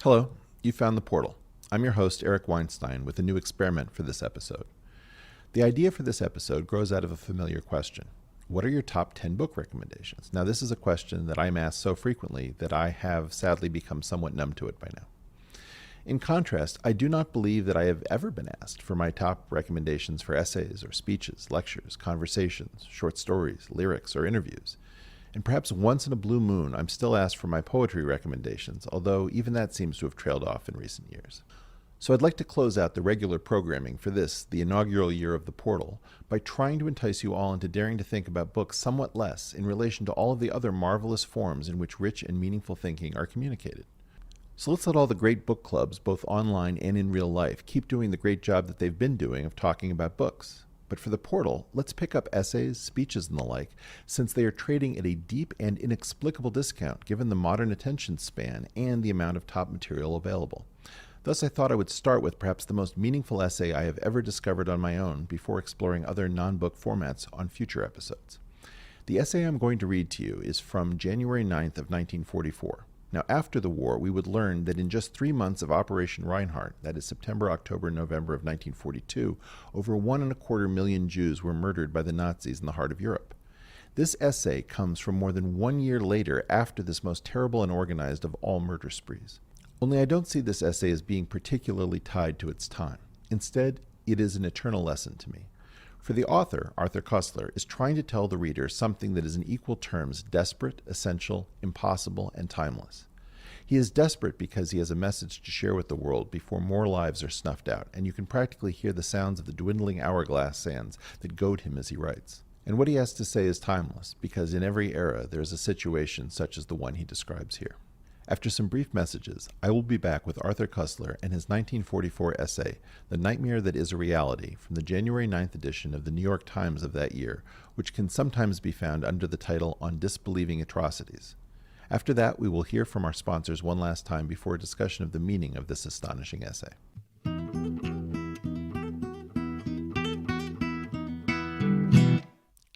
Hello, you found the portal. I'm your host, Eric Weinstein, with a new experiment for this episode. The idea for this episode grows out of a familiar question. What are your top 10 book recommendations? Now, this is a question that I'm asked so frequently that I have sadly become somewhat numb to it by now. In contrast, I do not believe that I have ever been asked for my top recommendations for essays or speeches, lectures, conversations, short stories, lyrics, or interviews. And perhaps once in a blue moon, I'm still asked for my poetry recommendations, although even that seems to have trailed off in recent years. So I'd like to close out the regular programming for this, the inaugural year of the portal, by trying to entice you all into daring to think about books somewhat less in relation to all of the other marvelous forms in which rich and meaningful thinking are communicated. So let's let all the great book clubs, both online and in real life, keep doing the great job that they've been doing of talking about books. But for the portal, let's pick up essays, speeches, and the like, since they are trading at a deep and inexplicable discount given the modern attention span and the amount of top material available. Thus, I thought I would start with perhaps the most meaningful essay I have ever discovered on my own before exploring other non-book formats on future episodes. The essay I'm going to read to you is from January 9th of 1944. Now, after the war, we would learn that in just 3 months of Operation Reinhardt, that is September, October, November of 1942, over 1.25 million Jews were murdered by the Nazis in the heart of Europe. This essay comes from more than 1 year later after this most terrible and organized of all murder sprees. Only I don't see this essay as being particularly tied to its time. Instead, it is an eternal lesson to me. For the author, Arthur Koestler, is trying to tell the reader something that is in equal terms desperate, essential, impossible, and timeless. He is desperate because he has a message to share with the world before more lives are snuffed out, and you can practically hear the sounds of the dwindling hourglass sands that goad him as he writes. And what he has to say is timeless, because in every era there is a situation such as the one he describes here. After some brief messages, I will be back with Arthur Koestler and his 1944 essay, The Nightmare That Is a Reality, from the January 9th edition of the New York Times of that year, which can sometimes be found under the title On Disbelieving Atrocities. After that, we will hear from our sponsors one last time before a discussion of the meaning of this astonishing essay.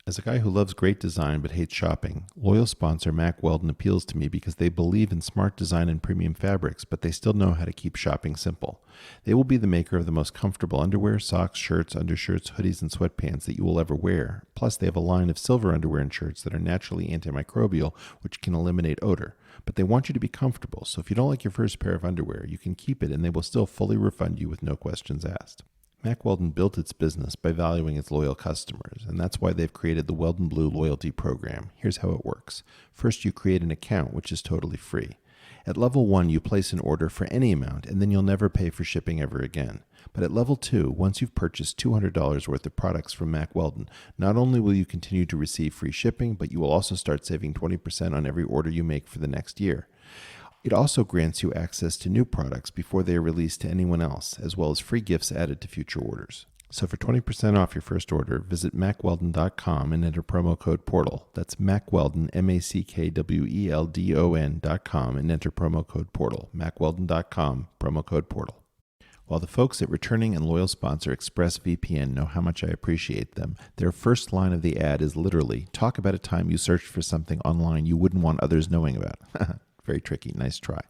As a guy who loves great design but hates shopping, loyal sponsor Mack Weldon appeals to me because they believe in smart design and premium fabrics, but they still know how to keep shopping simple. They will be the maker of the most comfortable underwear, socks, shirts, undershirts, hoodies, and sweatpants that you will ever wear. Plus, they have a line of silver underwear and shirts that are naturally antimicrobial, which can eliminate odor. But they want you to be comfortable, so if you don't like your first pair of underwear, you can keep it and they will still fully refund you with no questions asked. Mack Weldon built its business by valuing its loyal customers, and that's why they've created the Weldon Blue loyalty program. Here's how it works. First, you create an account, which is totally free. At level 1, you place an order for any amount, and then you'll never pay for shipping ever again. But at level 2, once you've purchased $200 worth of products from Mack Weldon, not only will you continue to receive free shipping, but you will also start saving 20% on every order you make for the next year. It also grants you access to new products before they are released to anyone else, as well as free gifts added to future orders. So for 20% off your first order, visit MackWeldon.com and enter promo code PORTAL. That's MackWeldon, MackWeldon.com, and enter promo code PORTAL. MackWeldon.com, promo code PORTAL. While the folks at returning and loyal sponsor ExpressVPN know how much I appreciate them, their first line of the ad is literally, talk about a time you searched for something online you wouldn't want others knowing about. Very tricky. Nice try.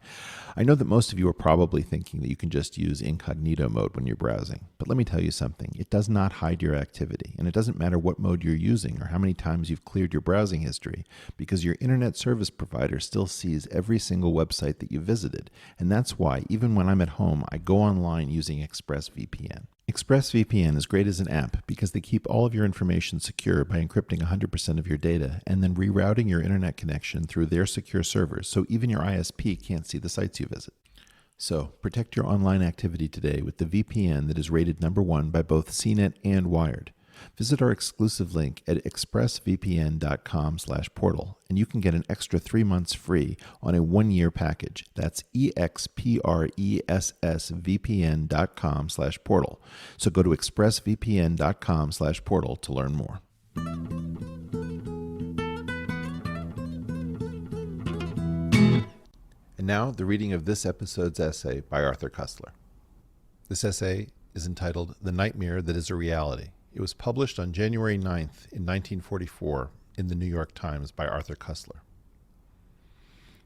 I know that most of you are probably thinking that you can just use incognito mode when you're browsing, but let me tell you something. It does not hide your activity, and it doesn't matter what mode you're using or how many times you've cleared your browsing history, because your internet service provider still sees every single website that you visited, and that's why, even when I'm at home, I go online using ExpressVPN. ExpressVPN is great as an app because they keep all of your information secure by encrypting 100% of your data and then rerouting your internet connection through their secure servers so even your ISP can't see the sites you visit. So, protect your online activity today with the VPN that is rated #1 by both CNET and Wired. Visit our exclusive link at expressvpn.com/portal and you can get an extra 3 months free on a 1-year package. That's expressvpn.com/portal. So go to expressvpn.com/portal to learn more. And now, the reading of this episode's essay by Arthur Koestler. This essay is entitled The Nightmare That Is a Reality. It was published on January 9th in 1944 in the New York Times by Arthur Koestler.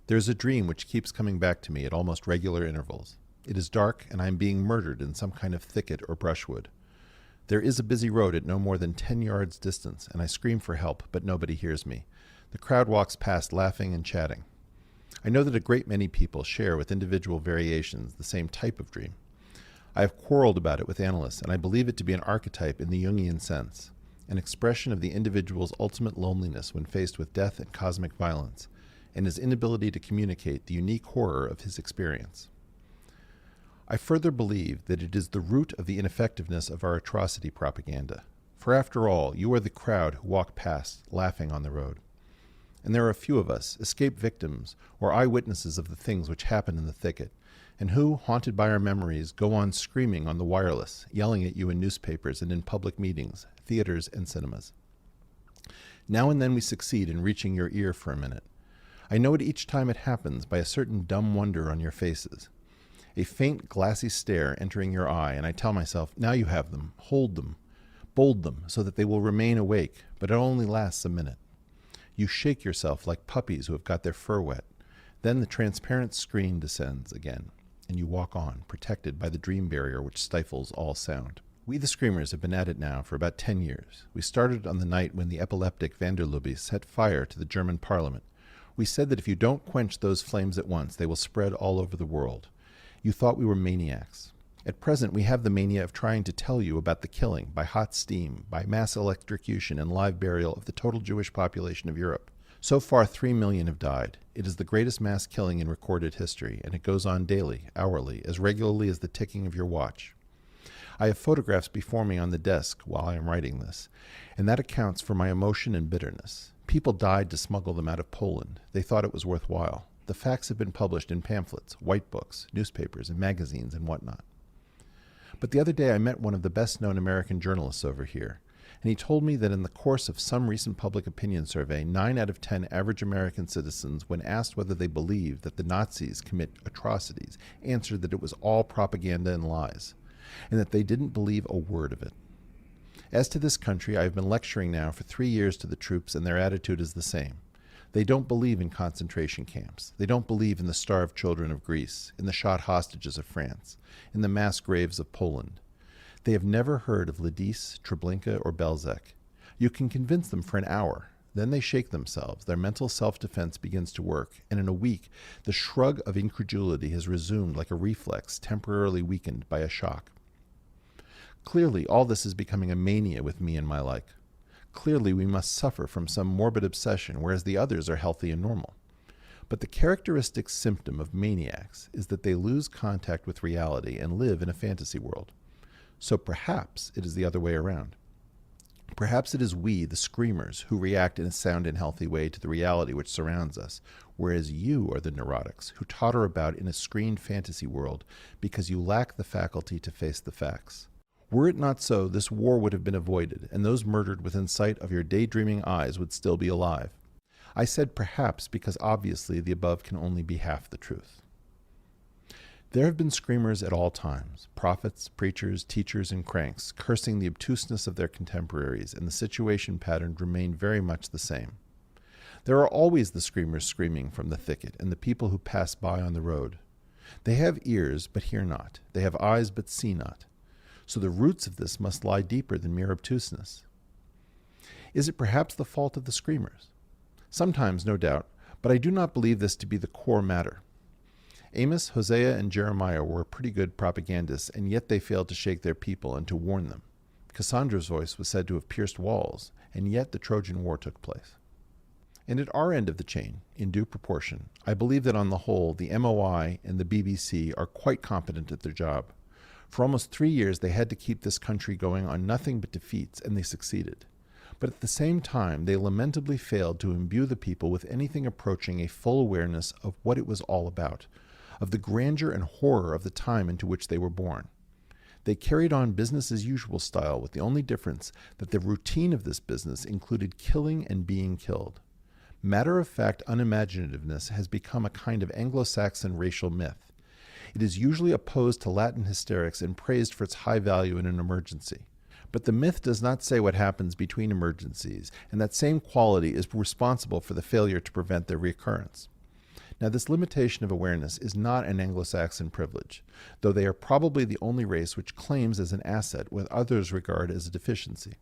There is a dream which keeps coming back to me at almost regular intervals. It is dark, and I am being murdered in some kind of thicket or brushwood. There is a busy road at no more than 10 yards distance, and I scream for help, but nobody hears me. The crowd walks past laughing and chatting. I know that a great many people share with individual variations the same type of dream. I have quarreled about it with analysts, and I believe it to be an archetype in the Jungian sense, an expression of the individual's ultimate loneliness when faced with death and cosmic violence, and his inability to communicate the unique horror of his experience. I further believe that it is the root of the ineffectiveness of our atrocity propaganda, for after all, you are the crowd who walk past, laughing on the road. And there are a few of us, escaped victims, or eyewitnesses of the things which happen in the thicket, and who, haunted by our memories, go on screaming on the wireless, yelling at you in newspapers and in public meetings, theaters, and cinemas. Now and then we succeed in reaching your ear for a minute. I know it each time it happens by a certain dumb wonder on your faces, a faint glassy stare entering your eye, and I tell myself, now you have them, hold them, bold them, so that they will remain awake, but it only lasts a minute. You shake yourself like puppies who have got their fur wet. Then the transparent screen descends again, and you walk on, protected by the dream barrier which stifles all sound. We the Screamers have been at it now for about 10 years. We started on the night when the epileptic van der Lubbe set fire to the German parliament. We said that if you don't quench those flames at once, they will spread all over the world. You thought we were maniacs. At present, we have the mania of trying to tell you about the killing, by hot steam, by mass electrocution and live burial of the total Jewish population of Europe. So far, 3 million have died. It is the greatest mass killing in recorded history, and it goes on daily, hourly, as regularly as the ticking of your watch. I have photographs before me on the desk while I am writing this, and that accounts for my emotion and bitterness. People died to smuggle them out of Poland. They thought it was worthwhile. The facts have been published in pamphlets, white books, newspapers, and magazines, and whatnot. But the other day I met one of the best-known American journalists over here, and he told me that in the course of some recent public opinion survey, 9 out of 10 average American citizens, when asked whether they believe that the Nazis commit atrocities, answered that it was all propaganda and lies, and that they didn't believe a word of it. As to this country, I have been lecturing now for 3 years to the troops, and their attitude is the same. They don't believe in concentration camps. They don't believe in the starved children of Greece, in the shot hostages of France, in the mass graves of Poland. They have never heard of Ladis, Treblinka, or Belzec. You can convince them for an hour. Then they shake themselves, their mental self-defense begins to work, and in a week, the shrug of incredulity has resumed like a reflex temporarily weakened by a shock. Clearly, all this is becoming a mania with me and my like. Clearly, we must suffer from some morbid obsession, whereas the others are healthy and normal. But the characteristic symptom of maniacs is that they lose contact with reality and live in a fantasy world. So perhaps it is the other way around. Perhaps it is we, the Screamers, who react in a sound and healthy way to the reality which surrounds us, whereas you are the neurotics who totter about in a screened fantasy world because you lack the faculty to face the facts. Were it not so, this war would have been avoided, and those murdered within sight of your daydreaming eyes would still be alive. I said perhaps because obviously the above can only be half the truth. There have been Screamers at all times, prophets, preachers, teachers, and cranks, cursing the obtuseness of their contemporaries, and the situation pattern remained very much the same. There are always the Screamers screaming from the thicket, and the people who pass by on the road. They have ears, but hear not. They have eyes, but see not. So the roots of this must lie deeper than mere obtuseness. Is it perhaps the fault of the Screamers? Sometimes, no doubt, but I do not believe this to be the core matter. Amos, Hosea, and Jeremiah were pretty good propagandists, and yet they failed to shake their people and to warn them. Cassandra's voice was said to have pierced walls, and yet the Trojan War took place. And at our end of the chain, in due proportion, I believe that on the whole, the MOI and the BBC are quite competent at their job. For almost 3 years, they had to keep this country going on nothing but defeats, and they succeeded. But at the same time, they lamentably failed to imbue the people with anything approaching a full awareness of what it was all about, of the grandeur and horror of the time into which they were born. They carried on business as usual style, with the only difference that the routine of this business included killing and being killed. Matter-of-fact unimaginativeness has become a kind of Anglo-Saxon racial myth. It is usually opposed to Latin hysterics and praised for its high value in an emergency. But the myth does not say what happens between emergencies, and that same quality is responsible for the failure to prevent their recurrence. Now, this limitation of awareness is not an Anglo-Saxon privilege, though they are probably the only race which claims as an asset what others regard as a deficiency.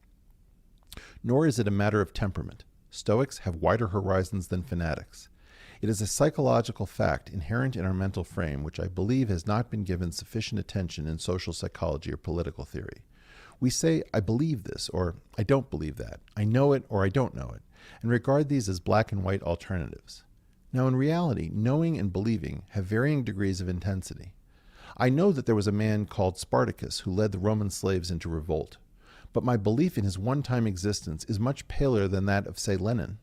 Nor is it a matter of temperament. Stoics have wider horizons than fanatics. It is a psychological fact inherent in our mental frame which I believe has not been given sufficient attention in social psychology or political theory. We say, I believe this, or I don't believe that, I know it, or I don't know it, and regard these as black and white alternatives. Now, in reality, knowing and believing have varying degrees of intensity. I know that there was a man called Spartacus who led the Roman slaves into revolt, but my belief in his one-time existence is much paler than that of, say, Lenin.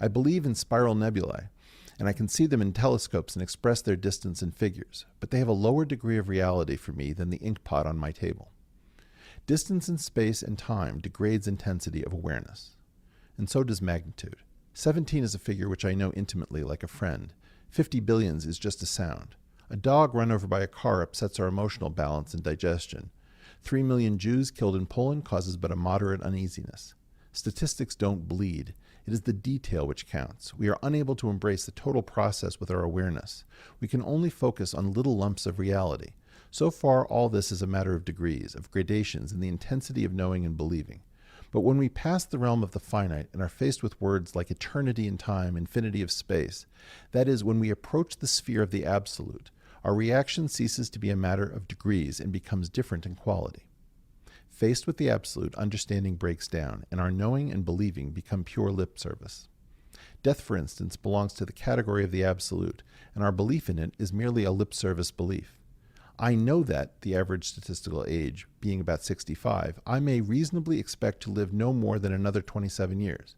I believe in spiral nebulae, and I can see them in telescopes and express their distance in figures, but they have a lower degree of reality for me than the ink pot on my table. Distance in space and time degrades intensity of awareness, and so does magnitude. 17 is a figure which I know intimately like a friend. 50 billions is just a sound. A dog run over by a car upsets our emotional balance and digestion. 3 million Jews killed in Poland causes but a moderate uneasiness. Statistics don't bleed. It is the detail which counts. We are unable to embrace the total process with our awareness. We can only focus on little lumps of reality. So far, all this is a matter of degrees, of gradations in the intensity of knowing and believing. But when we pass the realm of the finite and are faced with words like eternity in time, infinity of space, that is, when we approach the sphere of the absolute, our reaction ceases to be a matter of degrees and becomes different in quality. Faced with the absolute, understanding breaks down, and our knowing and believing become pure lip service. Death, for instance, belongs to the category of the absolute, and our belief in it is merely a lip service belief. I know that, the average statistical age being about 65, I may reasonably expect to live no more than another 27 years.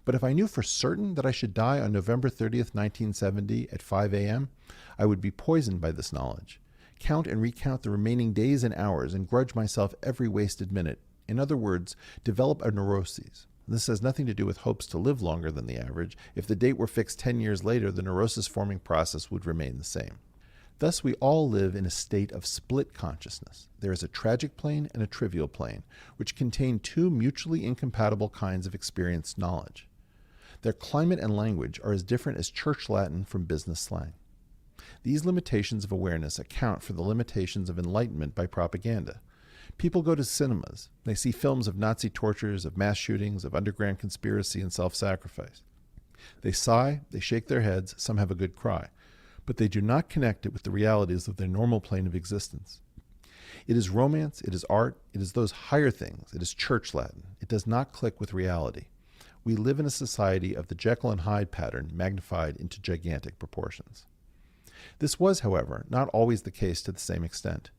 But if I knew for certain that I should die on November 30th, 1970 at 5 a.m., I would be poisoned by this knowledge. Count and recount the remaining days and hours and grudge myself every wasted minute. In other words, develop a neuroses. This has nothing to do with hopes to live longer than the average. If the date were fixed 10 years later, the neurosis-forming process would remain the same. Thus, we all live in a state of split consciousness. There is a tragic plane and a trivial plane, which contain two mutually incompatible kinds of experienced knowledge. Their climate and language are as different as church Latin from business slang. These limitations of awareness account for the limitations of enlightenment by propaganda. People go to cinemas. They see films of Nazi tortures, of mass shootings, of underground conspiracy and self-sacrifice. They sigh, they shake their heads, some have a good cry, but they do not connect it with the realities of their normal plane of existence. It is romance, it is art, it is those higher things, it is church Latin. It does not click with reality. We live in a society of the Jekyll and Hyde pattern magnified into gigantic proportions. This was, however, not always the case to the same extent.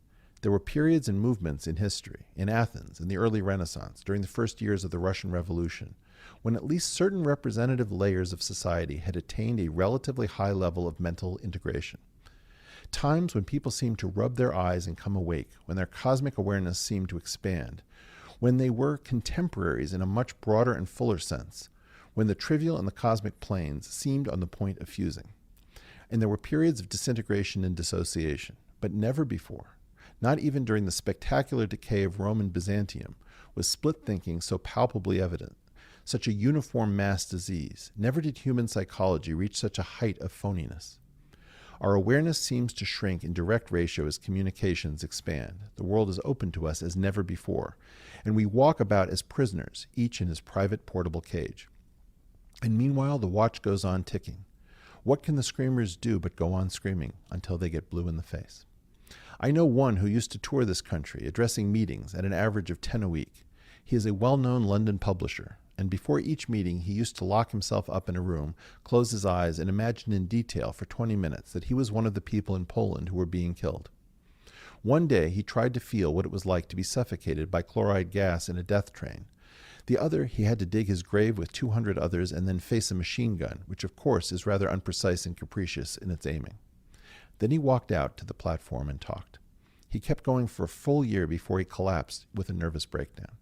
There were periods and movements in history, in Athens, in the early Renaissance, during the first years of the Russian Revolution, when at least certain representative layers of society had attained a relatively high level of mental integration. Times when people seemed to rub their eyes and come awake, when their cosmic awareness seemed to expand, when they were contemporaries in a much broader and fuller sense, when the trivial and the cosmic planes seemed on the point of fusing. And there were periods of disintegration and dissociation, but never before, not even during the spectacular decay of Rome and Byzantium, was split thinking so palpably evident, such a uniform mass disease. Never did human psychology reach such a height of phoniness. Our awareness seems to shrink in direct ratio as communications expand. The world is open to us as never before, and we walk about as prisoners, each in his private portable cage. And meanwhile, the watch goes on ticking. What can the screamers do but go on screaming until they get blue in the face? I know one who used to tour this country, addressing meetings at an average of 10 a week. He is a well-known London publisher, and before each meeting he used to lock himself up in a room, close his eyes, and imagine in detail for 20 minutes that he was one of the people in Poland who were being killed. One day he tried to feel what it was like to be suffocated by chloride gas in a death train. The other, he had to dig his grave with 200 others and then face a machine gun, which of course is rather unprecise and capricious in its aiming. Then he walked out to the platform and talked. He kept going for a full year before he collapsed with a nervous breakdown.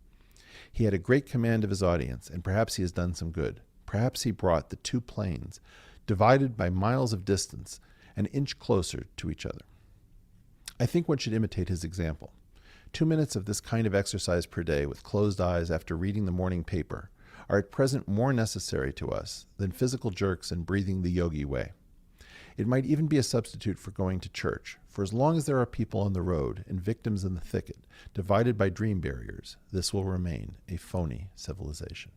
He had a great command of his audience, and perhaps he has done some good. Perhaps he brought the two planes, divided by miles of distance, an inch closer to each other. I think one should imitate his example. 2 minutes of this kind of exercise per day with closed eyes after reading the morning paper are at present more necessary to us than physical jerks and breathing the yogi way. It might even be a substitute for going to church. For as long as there are people on the road and victims in the thicket, divided by dream barriers, this will remain a phony civilization.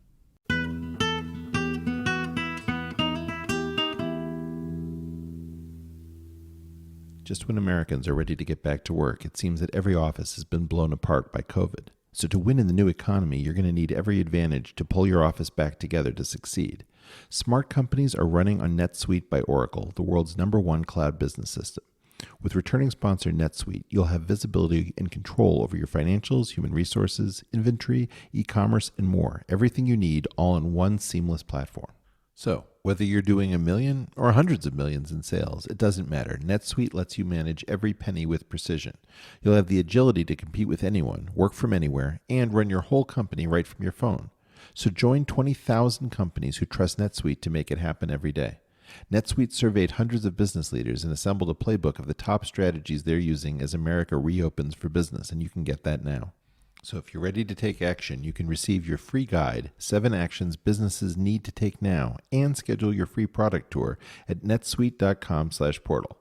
Just when Americans are ready to get back to work, it seems that every office has been blown apart by COVID. So to win in the new economy, you're going to need every advantage to pull your office back together to succeed. Smart companies are running on NetSuite by Oracle, the world's #1 cloud business system. With returning sponsor NetSuite, you'll have visibility and control over your financials, human resources, inventory, e-commerce, and more. Everything you need all in one seamless platform. So, whether you're doing $1 million or hundreds of millions in sales, it doesn't matter. NetSuite lets you manage every penny with precision. You'll have the agility to compete with anyone, work from anywhere, and run your whole company right from your phone. So join 20,000 companies who trust NetSuite to make it happen every day. NetSuite surveyed hundreds of business leaders and assembled a playbook of the top strategies they're using as America reopens for business, and you can get that now. So if you're ready to take action, you can receive your free guide, 7 Actions Businesses Need to Take Now, and schedule your free product tour at netsuite.com/portal.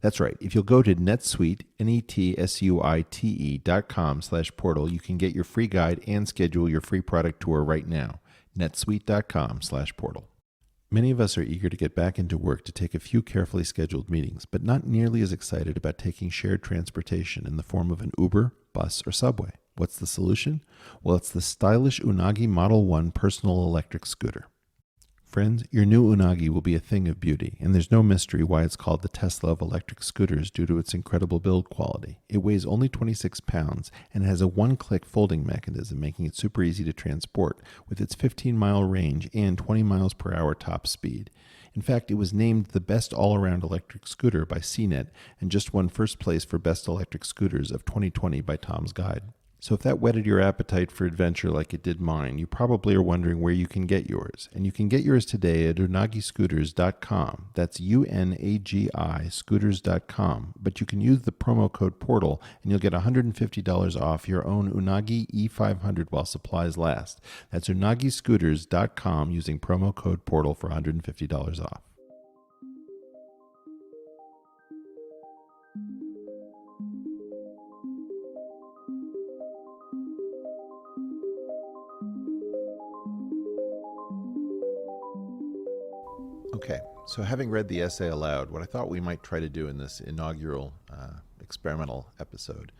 That's right. If you'll go to NetSuite, netsuite.com/portal, you can get your free guide and schedule your free product tour right now. netsuite.com/portal. Many of us are eager to get back into work to take a few carefully scheduled meetings, but not nearly as excited about taking shared transportation in the form of an Uber, bus, or subway. What's the solution? Well, it's the stylish Unagi Model 1 personal electric scooter. Friends, your new Unagi will be a thing of beauty, and there's no mystery why it's called the Tesla of electric scooters due to its incredible build quality. It weighs only 26 pounds and has a one-click folding mechanism, making it super easy to transport with its 15-mile range and 20 miles per hour top speed. In fact, it was named the best all-around electric scooter by CNET and just won first place for Best Electric Scooters of 2020 by Tom's Guide. So if that whetted your appetite for adventure like it did mine, you probably are wondering where you can get yours. And you can get yours today at unagiscooters.com. That's UNAGI scooters.com. But you can use the promo code PORTAL and you'll get $150 off your own Unagi E500 while supplies last. That's unagiscooters.com using promo code PORTAL for $150 off. Okay, so having read the essay aloud, what I thought we might try to do in this inaugural experimental episode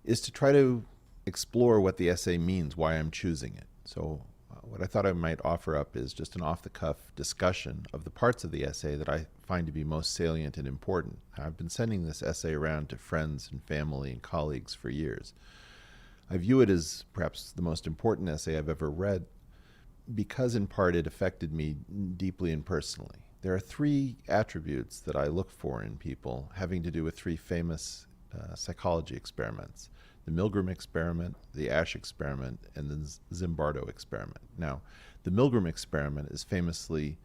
is to try to explore what the essay means, why I'm choosing it. So what I thought I might offer up is just an off-the-cuff discussion of the parts of the essay that I find to be most salient and important. I've been sending this essay around to friends and family and colleagues for years. I view it as perhaps the most important essay I've ever read, because in part it affected me deeply and personally. There are 3 attributes that I look for in people having to do with 3 famous psychology experiments: the Milgram experiment, the Asch experiment, and the Zimbardo experiment. Now, the Milgram experiment is famously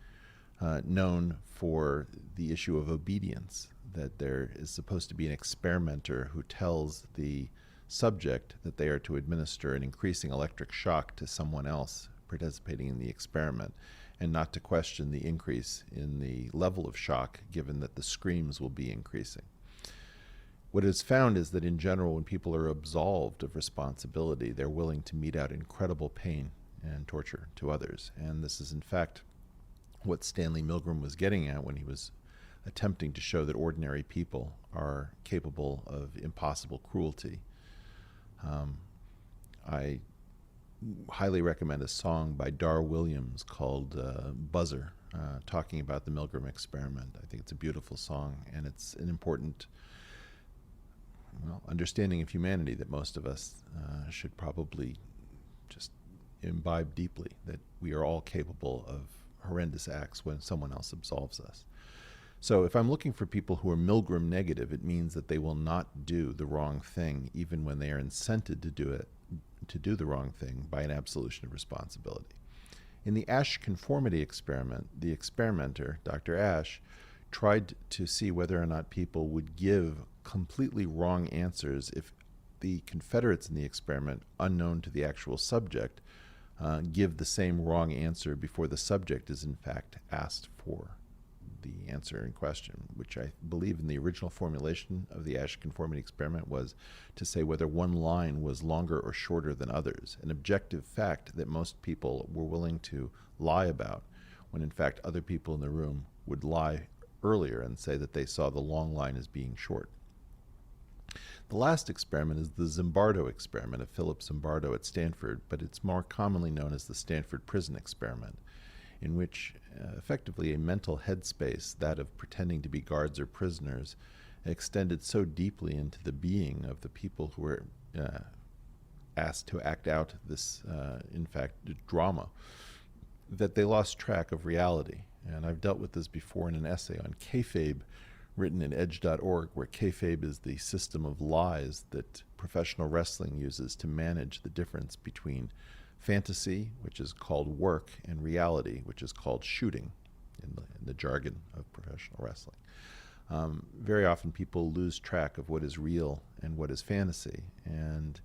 known for the issue of obedience, that there is supposed to be an experimenter who tells the subject that they are to administer an increasing electric shock to someone else participating in the experiment, and not to question the increase in the level of shock given that the screams will be increasing. What is found is that in general, when people are absolved of responsibility, they're willing to mete out incredible pain and torture to others. And this is in fact what Stanley Milgram was getting at when he was attempting to show that ordinary people are capable of impossible cruelty. I highly recommend a song by Dar Williams called Buzzer, talking about the Milgram experiment. I think it's a beautiful song, and it's an important understanding of humanity that most of us should probably just imbibe deeply, that we are all capable of horrendous acts when someone else absolves us. So if I'm looking for people who are Milgram negative, it means that they will not do the wrong thing even when they are incented to do the wrong thing by an absolution of responsibility. In the Asch conformity experiment, the experimenter, Dr. Asch, tried to see whether or not people would give completely wrong answers if the Confederates in the experiment, unknown to the actual subject, give the same wrong answer before the subject is in fact asked for the answer in question, which I believe in the original formulation of the Asch conformity experiment was to say whether one line was longer or shorter than others, an objective fact that most people were willing to lie about, when in fact other people in the room would lie earlier and say that they saw the long line as being short. The last experiment is the Zimbardo experiment of Philip Zimbardo at Stanford, but it's more commonly known as the Stanford Prison Experiment, in which effectively a mental headspace, that of pretending to be guards or prisoners, extended so deeply into the being of the people who were asked to act out this, in fact, drama, that they lost track of reality. And I've dealt with this before in an essay on kayfabe written in edge.org, where kayfabe is the system of lies that professional wrestling uses to manage the difference between fantasy, which is called work, and reality, which is called shooting in the jargon of professional wrestling. Very often people lose track of what is real and what is fantasy. And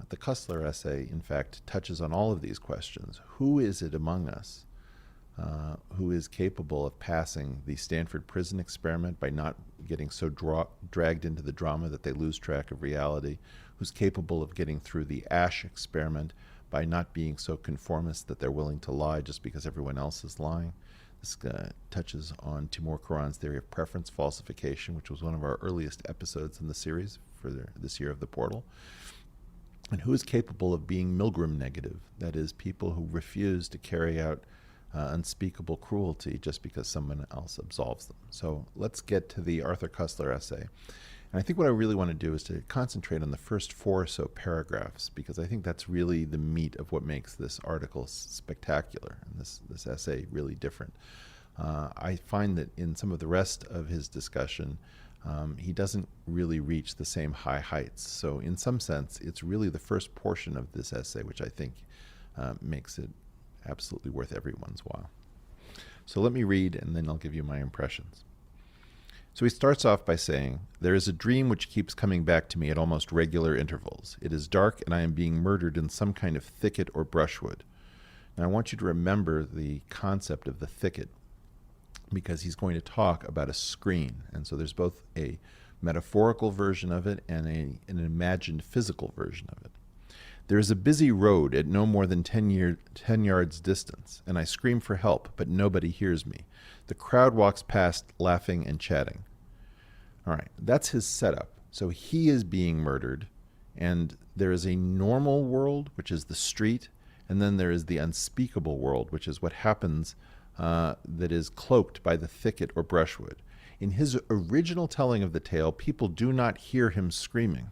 the Kussler essay, in fact, touches on all of these questions. Who is it among us who is capable of passing the Stanford Prison Experiment by not getting so dragged into the drama that they lose track of reality? Who's capable of getting through the Asch experiment by not being so conformist that they're willing to lie just because everyone else is lying? This touches on Timur Kuran's theory of preference falsification, which was one of our earliest episodes in the series for this year of the Portal. And who is capable of being Milgram negative? That is, people who refuse to carry out unspeakable cruelty just because someone else absolves them. So let's get to the Arthur Kussler essay. And I think what I really want to do is to concentrate on the first 4 or so paragraphs, because I think that's really the meat of what makes this article spectacular and this essay really different. I find that in some of the rest of his discussion, he doesn't really reach the same high heights. So in some sense, it's really the first portion of this essay which I think makes it absolutely worth everyone's while. So let me read, and then I'll give you my impressions. So he starts off by saying, "There is a dream which keeps coming back to me at almost regular intervals. It is dark, and I am being murdered in some kind of thicket or brushwood." Now I want you to remember the concept of the thicket, because he's going to talk about a screen. And so there's both a metaphorical version of it and an imagined physical version of it. "There is a busy road at no more than 10 yards distance, and I scream for help, but nobody hears me. The crowd walks past, laughing and chatting." All right, that's his setup. So he is being murdered, and there is a normal world, which is the street, and then there is the unspeakable world, which is what happens that is cloaked by the thicket or brushwood. In his original telling of the tale, people do not hear him screaming.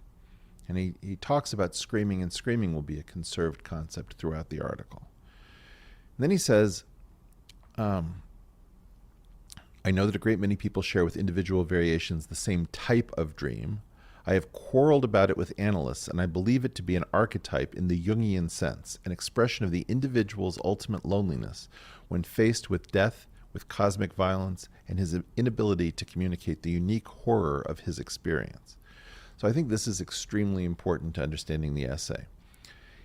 And he talks about screaming, and screaming will be a conserved concept throughout the article. And then he says, I know that a great many people share with individual variations the same type of dream. I have quarreled about it with analysts, and I believe it to be an archetype in the Jungian sense, an expression of the individual's ultimate loneliness when faced with death, with cosmic violence, and his inability to communicate the unique horror of his experience. So I think this is extremely important to understanding the essay.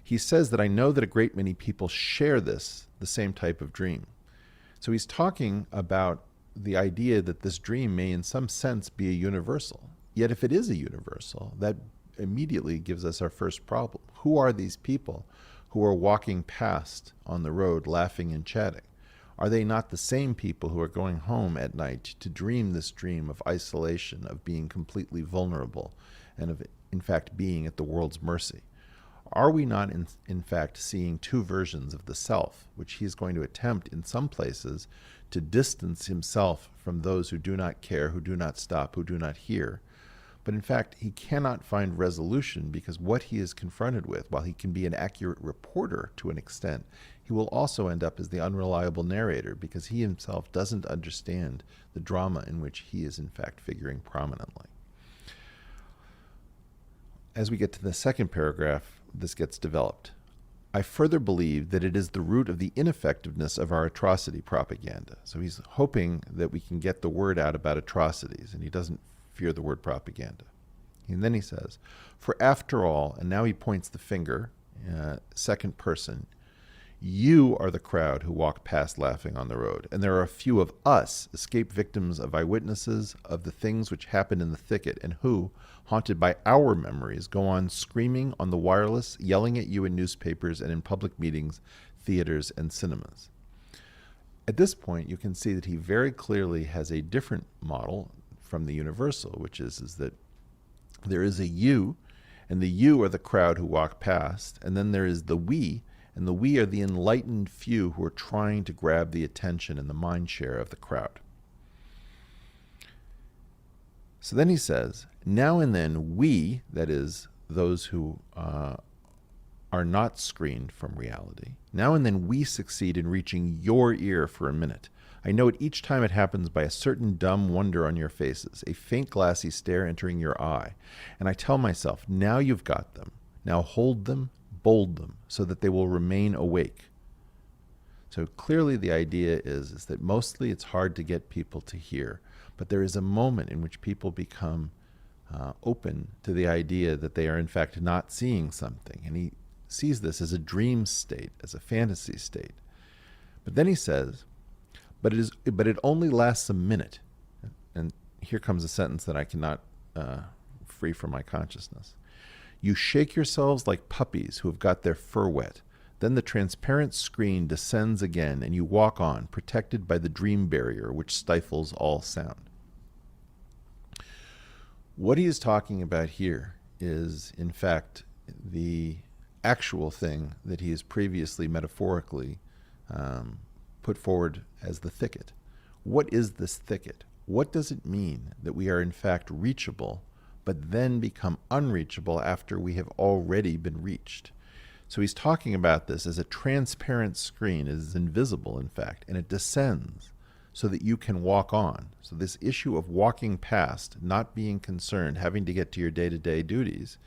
He says that I know that a great many people share the same type of dream. So he's talking about the idea that this dream may in some sense be a universal. Yet if it is a universal, that immediately gives us our first problem. Who are these people who are walking past on the road laughing and chatting? Are they not the same people who are going home at night to dream this dream of isolation, of being completely vulnerable, and of, in fact, being at the world's mercy? Are we not, in fact, seeing 2 versions of the self, which he is going to attempt in some places to distance himself from those who do not care, who do not stop, who do not hear? But in fact, he cannot find resolution, because what he is confronted with, while he can be an accurate reporter to an extent, he will also end up as the unreliable narrator, because he himself doesn't understand the drama in which he is in fact figuring prominently. As we get to the second paragraph, this gets developed. I further believe that it is the root of the ineffectiveness of our atrocity propaganda. So he's hoping that we can get the word out about atrocities, and he doesn't fear the word propaganda. And then he says, for after all, and now he points the finger, second person, You are the crowd who walk past laughing on the road, and there are a few of us, escaped victims of eyewitnesses of the things which happened in the thicket, and who, haunted by our memories, go on screaming on the wireless, yelling at you in newspapers and in public meetings, theaters, and cinemas. At this point, you can see that he very clearly has a different model from the universal, which is that there is a you, and the you are the crowd who walk past, and then there is the we, and the we are the enlightened few who are trying to grab the attention and the mind share of the crowd. So then he says, now and then we, that is, those who are not screened from reality, now and then we succeed in reaching your ear for a minute. I know it each time it happens by a certain dumb wonder on your faces, a faint glassy stare entering your eye. And I tell myself, now you've got them. Now hold them, bold them, so that they will remain awake. So clearly the idea is that mostly it's hard to get people to hear, but there is a moment in which people become open to the idea that they are in fact not seeing something. And he sees this as a dream state, as a fantasy state. But then he says, but it only lasts a minute. And here comes a sentence that I cannot free from my consciousness. You shake yourselves like puppies who have got their fur wet. Then the transparent screen descends again, and you walk on, protected by the dream barrier which stifles all sound. What he is talking about here is, in fact, the actual thing that he has previously metaphorically put forward as the thicket. What is this thicket? What does it mean that we are in fact reachable, but then become unreachable after we have already been reached? So he's talking about this as a transparent screen. It is invisible, in fact, and it descends so that you can walk on. So this issue of walking past, not being concerned, having to get to your day-to-day duties,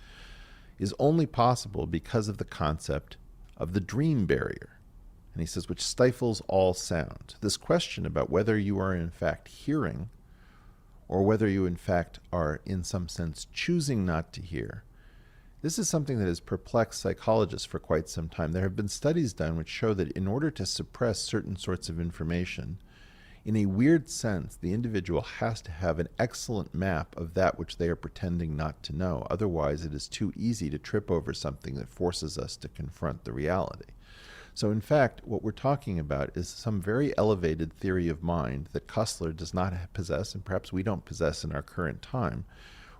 is only possible because of the concept of the dream barrier. And he says, which stifles all sound. This question about whether you are in fact hearing or whether you in fact are in some sense choosing not to hear, this is something that has perplexed psychologists for quite some time. There have been studies done which show that in order to suppress certain sorts of information, in a weird sense, the individual has to have an excellent map of that which they are pretending not to know. Otherwise, it is too easy to trip over something that forces us to confront the reality. So in fact, what we're talking about is some very elevated theory of mind that Kussler does not possess, and perhaps we don't possess in our current time,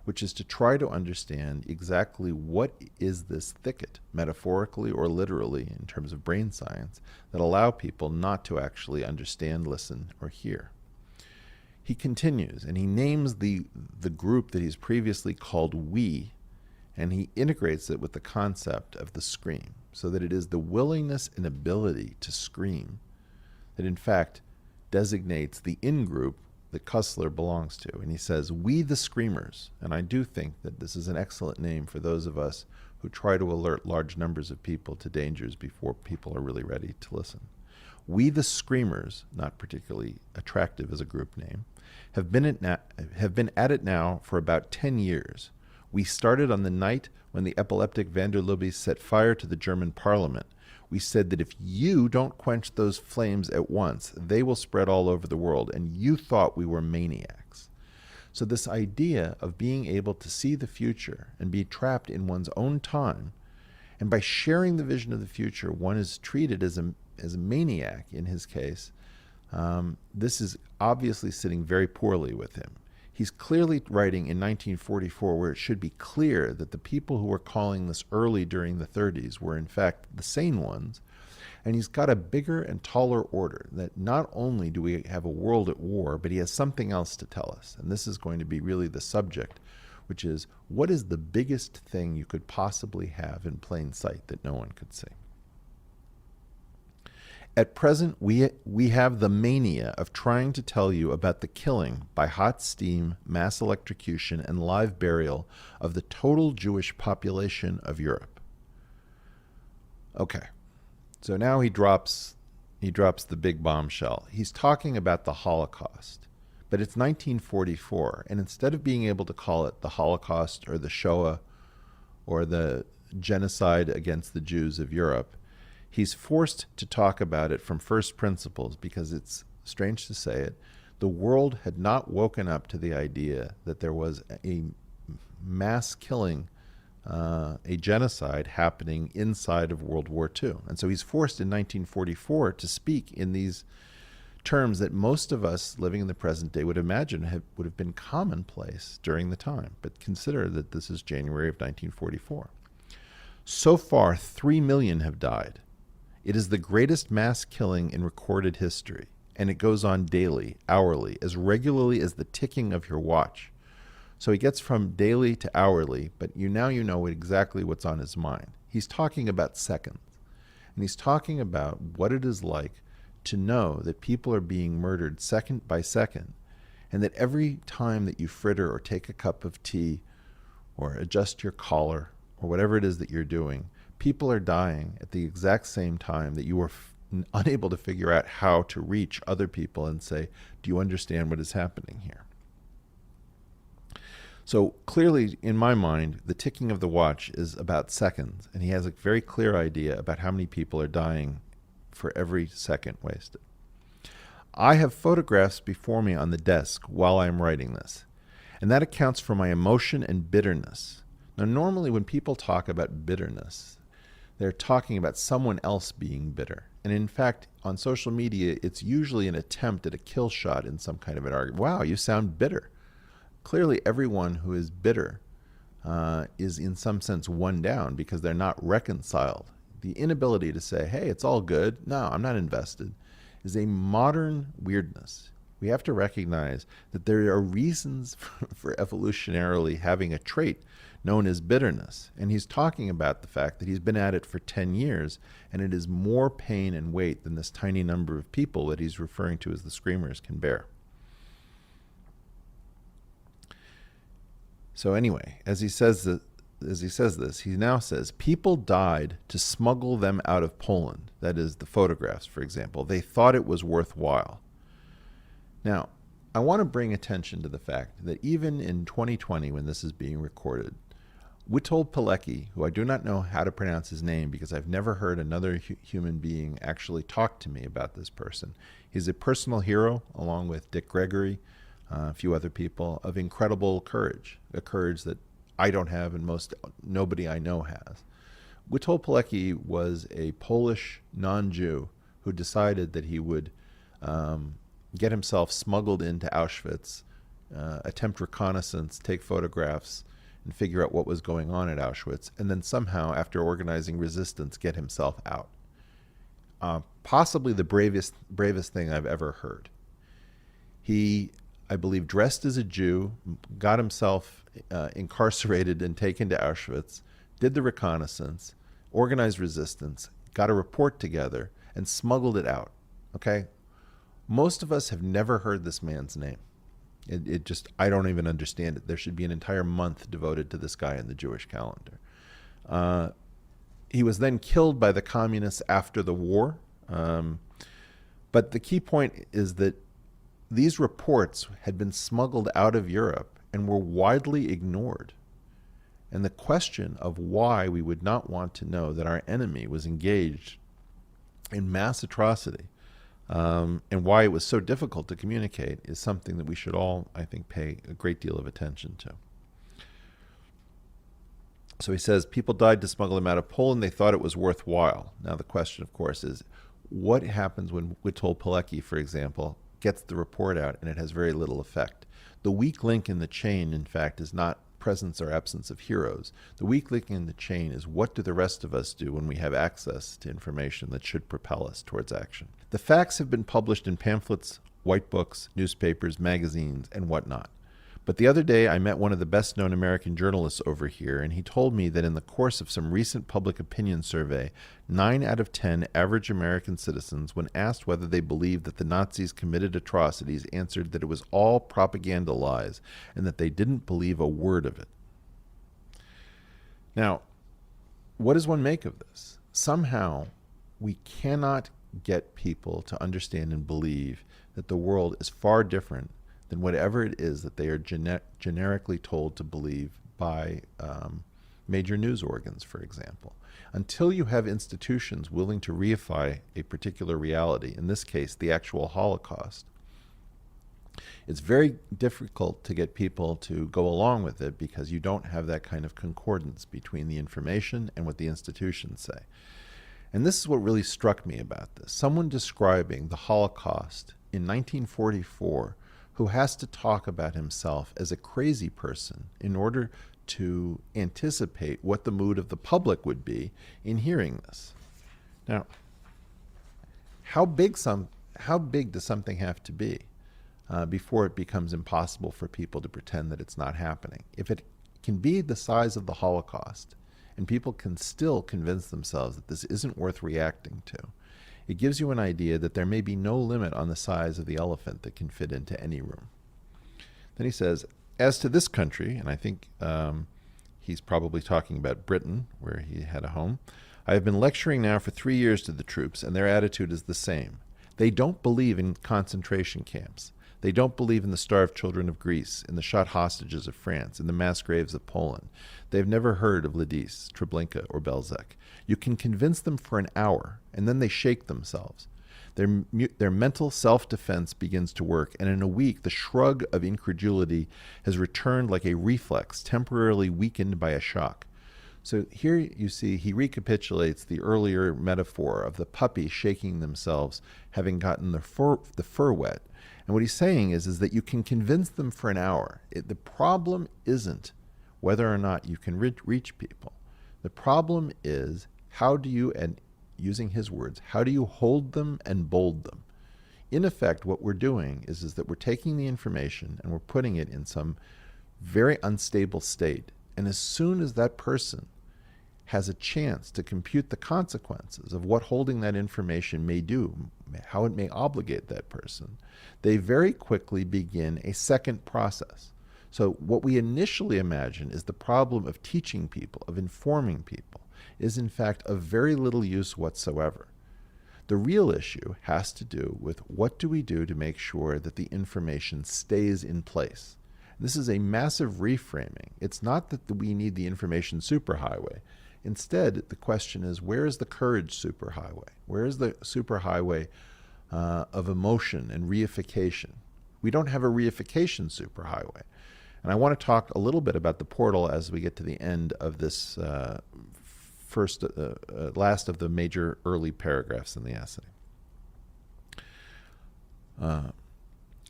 which is to try to understand exactly what is this thicket, metaphorically or literally in terms of brain science, that allow people not to actually understand, listen, or hear. He continues, and he names the group that he's previously called we, and he integrates it with the concept of the scream, so that it is the willingness and ability to scream that in fact designates the in-group that Kussler belongs to. And he says, we the screamers, and I do think that this is an excellent name for those of us who try to alert large numbers of people to dangers before people are really ready to listen. We the screamers, not particularly attractive as a group name, have been at it now for about 10 years. We started on the night when the epileptic van der Lubbes set fire to the German parliament. We said that if you don't quench those flames at once, they will spread all over the world, and you thought we were maniacs. So this idea of being able to see the future and be trapped in one's own time, and by sharing the vision of the future, one is treated as a maniac in his case, this is obviously sitting very poorly with him. He's clearly writing in 1944 where it should be clear that the people who were calling this early during the 30s were in fact the sane ones. And he's got a bigger and taller order that not only do we have a world at war, but he has something else to tell us. And this is going to be really the subject, which is what is the biggest thing you could possibly have in plain sight that no one could see? At present, we have the mania of trying to tell you about the killing by hot steam, mass electrocution, and live burial of the total Jewish population of Europe. Okay, so now he drops the big bombshell. He's talking about the Holocaust, but it's 1944, and instead of being able to call it the Holocaust or the Shoah or the genocide against the Jews of Europe, He's forced to talk about it from first principles because it's strange to say it. The world had not woken up to the idea that there was a mass killing, a genocide happening inside of World War II. And so he's forced in 1944 to speak in these terms that most of us living in the present day would imagine would have been commonplace during the time. But consider that this is January of 1944. So far, 3 million have died. It is the greatest mass killing in recorded history, and it goes on daily, hourly, as regularly as the ticking of your watch. So he gets from daily to hourly, but you know exactly what's on his mind. He's talking about seconds, and he's talking about what it is like to know that people are being murdered second by second, and that every time that you fritter or take a cup of tea or adjust your collar or whatever it is that you're doing, people are dying at the exact same time that you were unable to figure out how to reach other people and say, do you understand what is happening here? So clearly, in my mind, the ticking of the watch is about seconds, and he has a very clear idea about how many people are dying for every second wasted. I have photographs before me on the desk while I am writing this, and that accounts for my emotion and bitterness. Now, normally when people talk about bitterness, they're talking about someone else being bitter. And in fact, on social media, it's usually an attempt at a kill shot in some kind of an argument. Wow, you sound bitter. Clearly, everyone who is bitter is in some sense one down because they're not reconciled. The inability to say, hey, it's all good, no, I'm not invested, is a modern weirdness. We have to recognize that there are reasons for evolutionarily having a trait known as bitterness. And he's talking about the fact that he's been at it for 10 years, and it is more pain and weight than this tiny number of people that he's referring to as the screamers can bear. So anyway, as he says this, he now says, people died to smuggle them out of Poland. That is, the photographs, for example. They thought it was worthwhile. Now, I want to bring attention to the fact that even in 2020, when this is being recorded, Witold Pilecki, who I do not know how to pronounce his name because I've never heard another human being actually talk to me about this person. He's a personal hero, along with Dick Gregory, a few other people, of incredible courage, a courage that I don't have and nobody I know has. Witold Pilecki was a Polish non-Jew who decided that he would get himself smuggled into Auschwitz, attempt reconnaissance, take photographs, and figure out what was going on at Auschwitz, and then somehow, after organizing resistance, get himself out. Possibly the bravest thing I've ever heard. He, I believe, dressed as a Jew, got himself incarcerated and taken to Auschwitz, did the reconnaissance, organized resistance, got a report together, and smuggled it out. Okay? Most of us have never heard this man's name. It just, I don't even understand it. There should be an entire month devoted to this guy in the Jewish calendar. He was then killed by the communists after the war. But the key point is that these reports had been smuggled out of Europe and were widely ignored. And the question of why we would not want to know that our enemy was engaged in mass atrocity, and why it was so difficult to communicate, is something that we should all, I think, pay a great deal of attention to. So he says, people died to smuggle them out of Poland. They thought it was worthwhile. Now the question, of course, is what happens when Witold Pilecki, for example, gets the report out and it has very little effect? The weak link in the chain, in fact, is not presence or absence of heroes. The weak link in the chain is what do the rest of us do when we have access to information that should propel us towards action. The facts have been published in pamphlets, white books, newspapers, magazines, and whatnot. But the other day I met one of the best-known American journalists over here, and he told me that in the course of some recent public opinion survey, 9 out of 10 average American citizens, when asked whether they believed that the Nazis committed atrocities, answered that it was all propaganda lies and that they didn't believe a word of it. Now, what does one make of this? Somehow, we cannot get people to understand and believe that the world is far different than whatever it is that they are generically told to believe by major news organs, for example. Until you have institutions willing to reify a particular reality, in this case, the actual Holocaust, it's very difficult to get people to go along with it because you don't have that kind of concordance between the information and what the institutions say. And this is what really struck me about this. Someone describing the Holocaust in 1944 who has to talk about himself as a crazy person in order to anticipate what the mood of the public would be in hearing this. Now, how big does something have to be before it becomes impossible for people to pretend that it's not happening? If it can be the size of the Holocaust, and people can still convince themselves that this isn't worth reacting to, it gives you an idea that there may be no limit on the size of the elephant that can fit into any room. Then he says, as to this country, and I think he's probably talking about Britain, where he had a home, I have been lecturing now for 3 years to the troops, and their attitude is the same. They don't believe in concentration camps. They don't believe in the starved children of Greece, in the shot hostages of France, in the mass graves of Poland. They've never heard of Ladis, Treblinka, or Belzec. You can convince them for an hour, and then they shake themselves. Their mental self-defense begins to work, and in a week, the shrug of incredulity has returned like a reflex, temporarily weakened by a shock. So here you see he recapitulates the earlier metaphor of the puppy shaking themselves, having gotten the fur wet. And what he's saying is that you can convince them for an hour. The problem isn't whether or not you can reach people. The problem is how do you, and using his words, how do you hold them and bold them? In effect, what we're doing is that we're taking the information and we're putting it in some very unstable state. And as soon as that person has a chance to compute the consequences of what holding that information may do, how it may obligate that person, they very quickly begin a second process. So what we initially imagine is the problem of teaching people, of informing people, is in fact of very little use whatsoever. The real issue has to do with what do we do to make sure that the information stays in place. This is a massive reframing. It's not that we need the information superhighway. Instead, the question is, where is the courage superhighway? Where is the superhighway of emotion and reification? We don't have a reification superhighway. And I want to talk a little bit about the portal as we get to the end of this last of the major early paragraphs in the essay.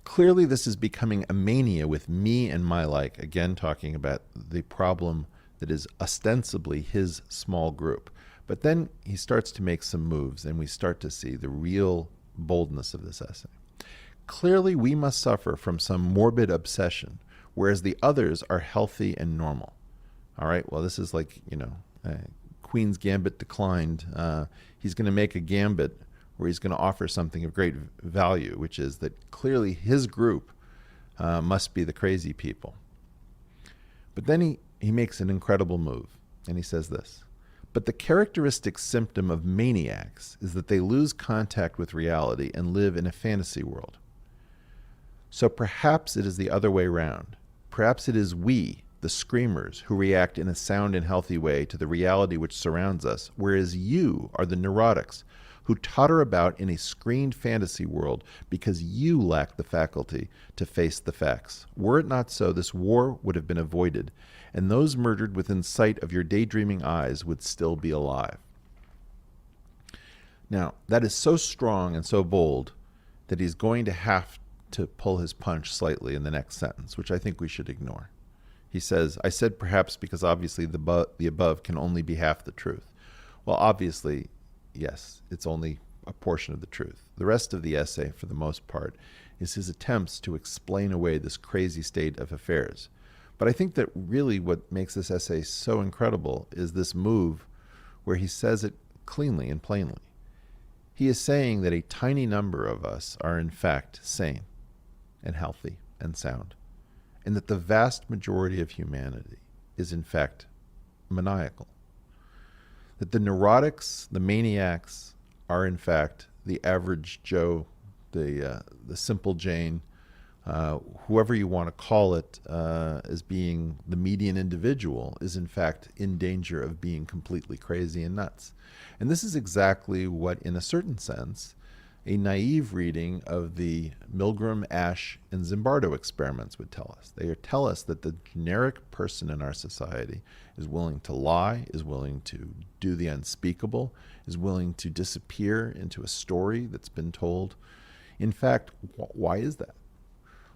Clearly, this is becoming a mania with me and my like, again talking about the problem that is ostensibly his small group. But then he starts to make some moves, and we start to see the real boldness of this essay. Clearly, we must suffer from some morbid obsession, whereas the others are healthy and normal. All right, well, this is like, Queen's Gambit declined. He's going to make a gambit where he's going to offer something of great value, which is that clearly his group must be the crazy people. But then he makes an incredible move, and he says this: but the characteristic symptom of maniacs is that they lose contact with reality and live in a fantasy world. So perhaps it is the other way round. Perhaps it is we, the screamers, who react in a sound and healthy way to the reality which surrounds us, whereas you are the neurotics who totter about in a screened fantasy world because you lack the faculty to face the facts. Were it not so, this war would have been avoided, and those murdered within sight of your daydreaming eyes would still be alive. Now, that is so strong and so bold that he's going to have to pull his punch slightly in the next sentence, which I think we should ignore. He says, I said perhaps because obviously the above can only be half the truth. Well, obviously, yes, it's only a portion of the truth. The rest of the essay, for the most part, is his attempts to explain away this crazy state of affairs. But I think that really what makes this essay so incredible is this move where he says it cleanly and plainly. He is saying that a tiny number of us are in fact sane and healthy and sound, and that the vast majority of humanity is in fact maniacal. That the neurotics, the maniacs, are in fact the average Joe, the simple Jane, whoever you want to call it as being the median individual is in fact in danger of being completely crazy and nuts. And this is exactly what, in a certain sense, a naive reading of the Milgram, Ash, and Zimbardo experiments would tell us. They tell us that the generic person in our society is willing to lie, is willing to do the unspeakable, is willing to disappear into a story that's been told. In fact, why is that?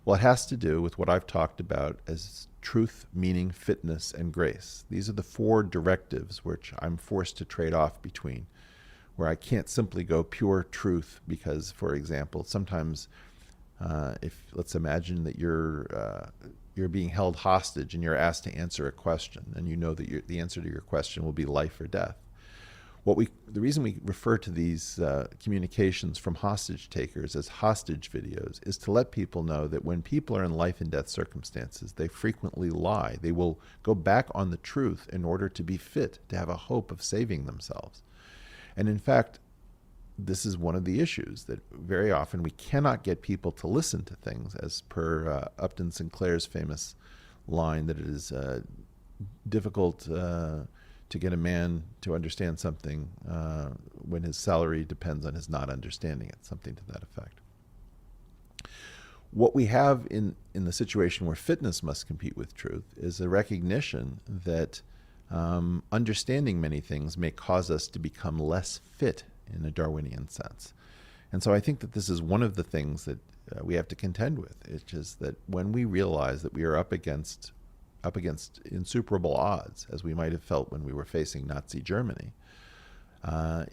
Well, it has to do with what I've talked about as truth, meaning, fitness, and grace. These are the four directives which I'm forced to trade off between, where I can't simply go pure truth because, for example, sometimes if let's imagine that you're being held hostage and you're asked to answer a question, and you know that the answer to your question will be life or death. The reason we refer to these communications from hostage takers as hostage videos is to let people know that when people are in life and death circumstances, they frequently lie. They will go back on the truth in order to be fit, to have a hope of saving themselves. And in fact, this is one of the issues, that very often we cannot get people to listen to things, as per Upton Sinclair's famous line that it is difficult to get a man to understand something when his salary depends on his not understanding it, something to that effect. What we have in the situation where fitness must compete with truth is a recognition that understanding many things may cause us to become less fit in a Darwinian sense. And so I think that this is one of the things that we have to contend with. It's just that when we realize that we are up against insuperable odds, as we might have felt when we were facing Nazi Germany,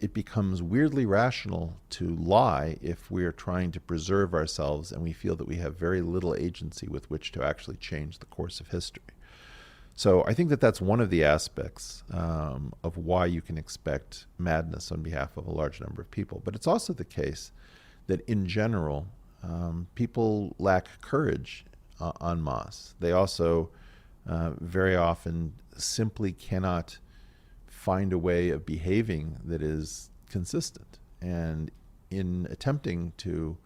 it becomes weirdly rational to lie if we are trying to preserve ourselves and we feel that we have very little agency with which to actually change the course of history. So I think that that's one of the aspects of why you can expect madness on behalf of a large number of people. But it's also the case that in general, people lack courage en masse. They also very often simply cannot find a way of behaving that is consistent. And in attempting to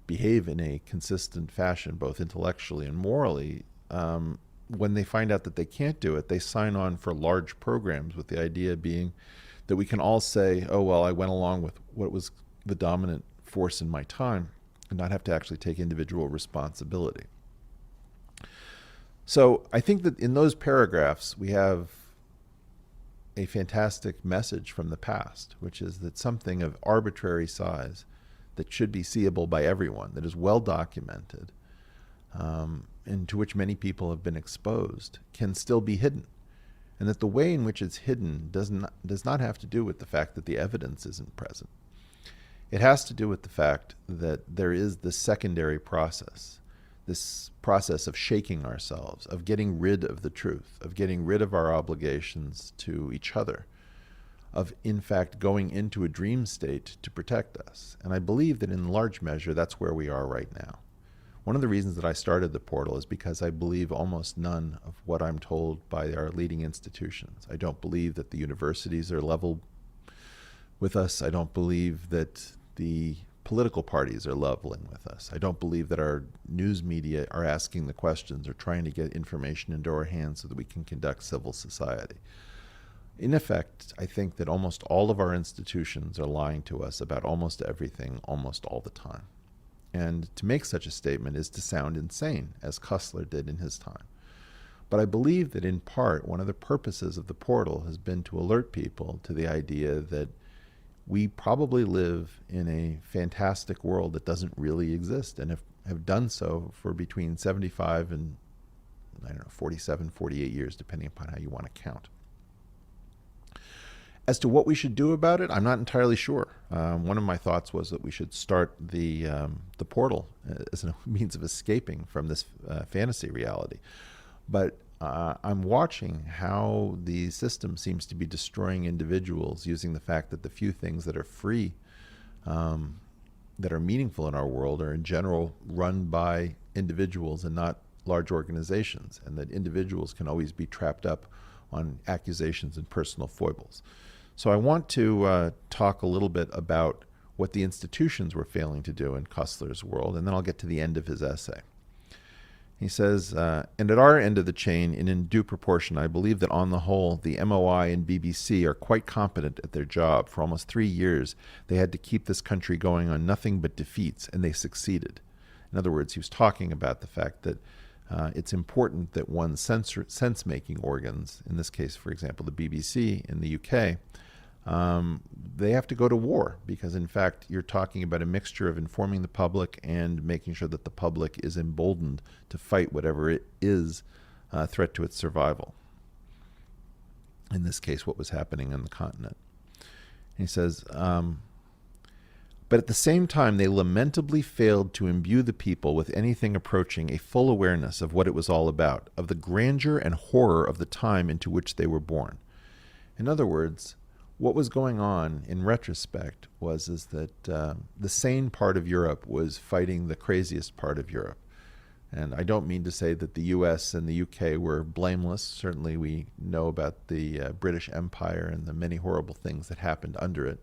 behave in a consistent fashion, both intellectually and morally, when they find out that they can't do it, they sign on for large programs, with the idea being that we can all say, oh, well, I went along with what was the dominant force in my time, and not have to actually take individual responsibility. So I think that in those paragraphs, we have a fantastic message from the past, which is that something of arbitrary size that should be seeable by everyone, that is well documented, and to which many people have been exposed, can still be hidden. And that the way in which it's hidden does not have to do with the fact that the evidence isn't present. It has to do with the fact that there is this secondary process, this process of shaking ourselves, of getting rid of the truth, of getting rid of our obligations to each other, of in fact going into a dream state to protect us. And I believe that in large measure, that's where we are right now. One of the reasons that I started the portal is because I believe almost none of what I'm told by our leading institutions. I don't believe that the universities are level with us. I don't believe that the political parties are leveling with us. I don't believe that our news media are asking the questions or trying to get information into our hands so that we can conduct civil society. In effect, I think that almost all of our institutions are lying to us about almost everything, almost all the time. And to make such a statement is to sound insane, as Cussler did in his time. But I believe that in part, one of the purposes of the portal has been to alert people to the idea that we probably live in a fantastic world that doesn't really exist, and have done so for between 75 and 47, 48 years, depending upon how you want to count. As to what we should do about it, I'm not entirely sure. One of my thoughts was that we should start the portal as a means of escaping from this fantasy reality. But I'm watching how the system seems to be destroying individuals using the fact that the few things that are free, that are meaningful in our world, are in general run by individuals and not large organizations, and that individuals can always be trapped up on accusations and personal foibles. So I want to talk a little bit about what the institutions were failing to do in Cussler's world, and then I'll get to the end of his essay. He says, and at our end of the chain, and in due proportion, I believe that on the whole, the MOI and BBC are quite competent at their job. For almost 3 years, they had to keep this country going on nothing but defeats, and they succeeded. In other words, he was talking about the fact that it's important that one's sense-making organs, in this case, for example, the BBC in the UK, they have to go to war because, in fact, you're talking about a mixture of informing the public and making sure that the public is emboldened to fight whatever it is a threat to its survival. In this case, what was happening on the continent. And he says, but at the same time, they lamentably failed to imbue the people with anything approaching a full awareness of what it was all about, of the grandeur and horror of the time into which they were born. In other words, what was going on in retrospect was that the sane part of Europe was fighting the craziest part of Europe. And I don't mean to say that the US and the UK were blameless. Certainly we know about the British Empire and the many horrible things that happened under it.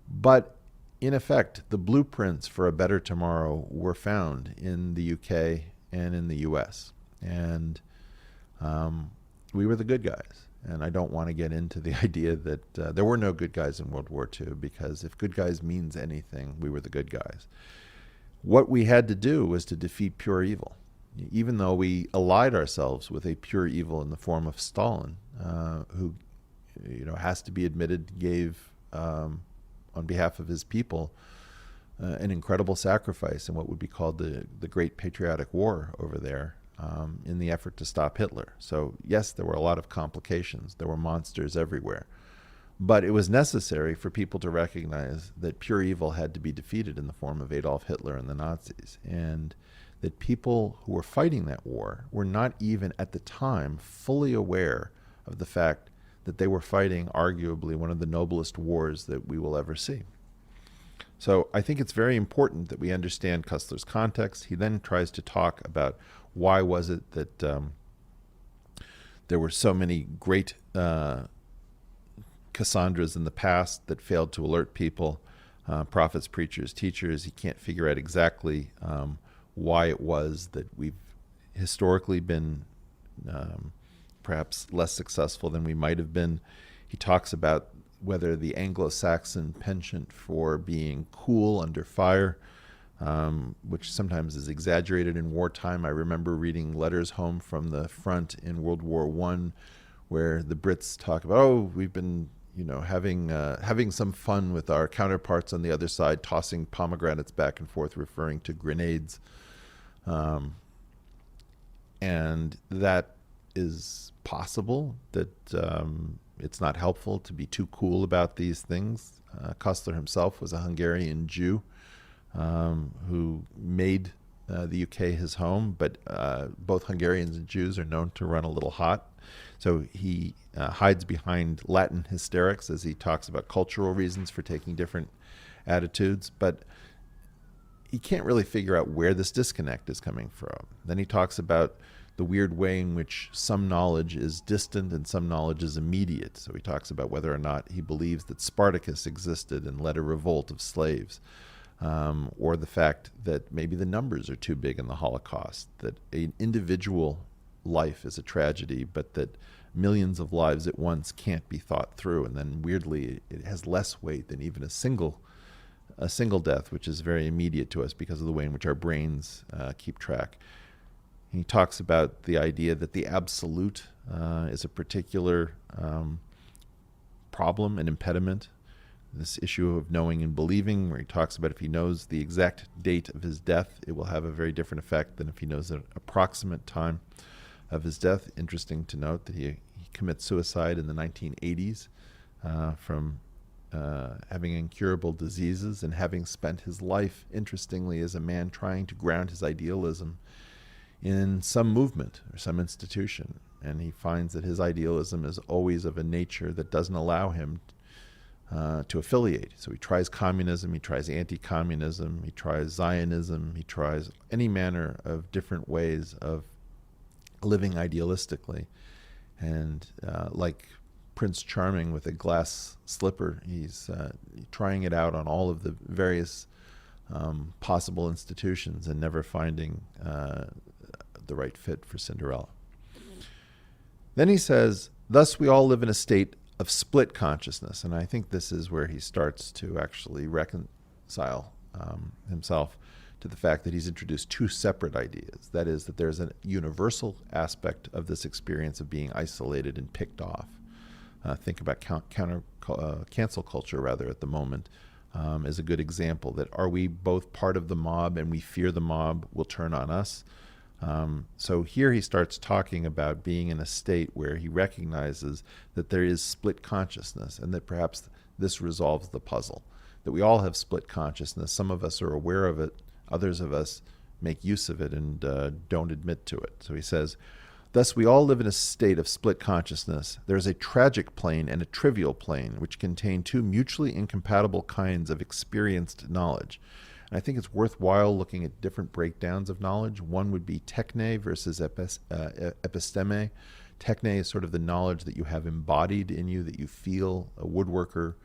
But in effect, the blueprints for a better tomorrow were found in the UK and in the US. And we were the good guys. And I don't want to get into the idea that there were no good guys in World War II, because if good guys means anything, we were the good guys. What we had to do was to defeat pure evil, even though we allied ourselves with a pure evil in the form of Stalin, who, has to be admitted, gave, on behalf of his people, an incredible sacrifice in what would be called the Great Patriotic War over there. In the effort to stop Hitler. So yes, there were a lot of complications. There were monsters everywhere. But it was necessary for people to recognize that pure evil had to be defeated in the form of Adolf Hitler and the Nazis. And that people who were fighting that war were not even at the time fully aware of the fact that they were fighting arguably one of the noblest wars that we will ever see. So I think it's very important that we understand Cussler's context. He then tries to talk about why was it that there were so many great Cassandras in the past that failed to alert people, prophets, preachers, teachers. He can't figure out exactly why it was that we've historically been perhaps less successful than we might have been. He talks about whether the Anglo-Saxon penchant for being cool under fire, which sometimes is exaggerated in wartime. I remember reading letters home from the front in World War I, where the Brits talk about, oh, we've been, having some fun with our counterparts on the other side, tossing pomegranates back and forth, referring to grenades, and that is possible. That it's not helpful to be too cool about these things. Cussler himself was a Hungarian Jew who made the UK his home, but both Hungarians and Jews are known to run a little hot. So he hides behind Latin hysterics as he talks about cultural reasons for taking different attitudes, but he can't really figure out where this disconnect is coming from. Then he talks about the weird way in which some knowledge is distant and some knowledge is immediate. So he talks about whether or not he believes that Spartacus existed and led a revolt of slaves, or the fact that maybe the numbers are too big in the Holocaust, that an individual life is a tragedy, but that millions of lives at once can't be thought through. And then weirdly, it has less weight than even a single death, which is very immediate to us because of the way in which our brains keep track. He talks about the idea that the absolute is a particular problem, an impediment. This issue of knowing and believing, where he talks about if he knows the exact date of his death, it will have a very different effect than if he knows the approximate time of his death. Interesting to note that he commits suicide in the 1980s from having incurable diseases and having spent his life, interestingly, as a man trying to ground his idealism in some movement or some institution. And he finds that his idealism is always of a nature that doesn't allow him to affiliate. So he tries communism, he tries anti-communism, he tries Zionism, he tries any manner of different ways of living idealistically. And like Prince Charming with a glass slipper, he's trying it out on all of the various possible institutions and never finding the right fit for Cinderella. Then he says, thus we all live in a state of split consciousness. And I think this is where he starts to actually reconcile himself to the fact that he's introduced two separate ideas. That is, that there's a universal aspect of this experience of being isolated and picked off. Think about cancel culture, rather, at the moment, is a good example. That are we both part of the mob and we fear the mob will turn on us? So here he starts talking about being in a state where he recognizes that there is split consciousness and that perhaps this resolves the puzzle. That we all have split consciousness. Some of us are aware of it. Others of us make use of it and don't admit to it. So he says, thus we all live in a state of split consciousness. There is a tragic plane and a trivial plane, which contain two mutually incompatible kinds of experienced knowledge. And I think it's worthwhile looking at different breakdowns of knowledge. One would be techne versus episteme. Techne is sort of the knowledge that you have embodied in you, that you feel. A woodworker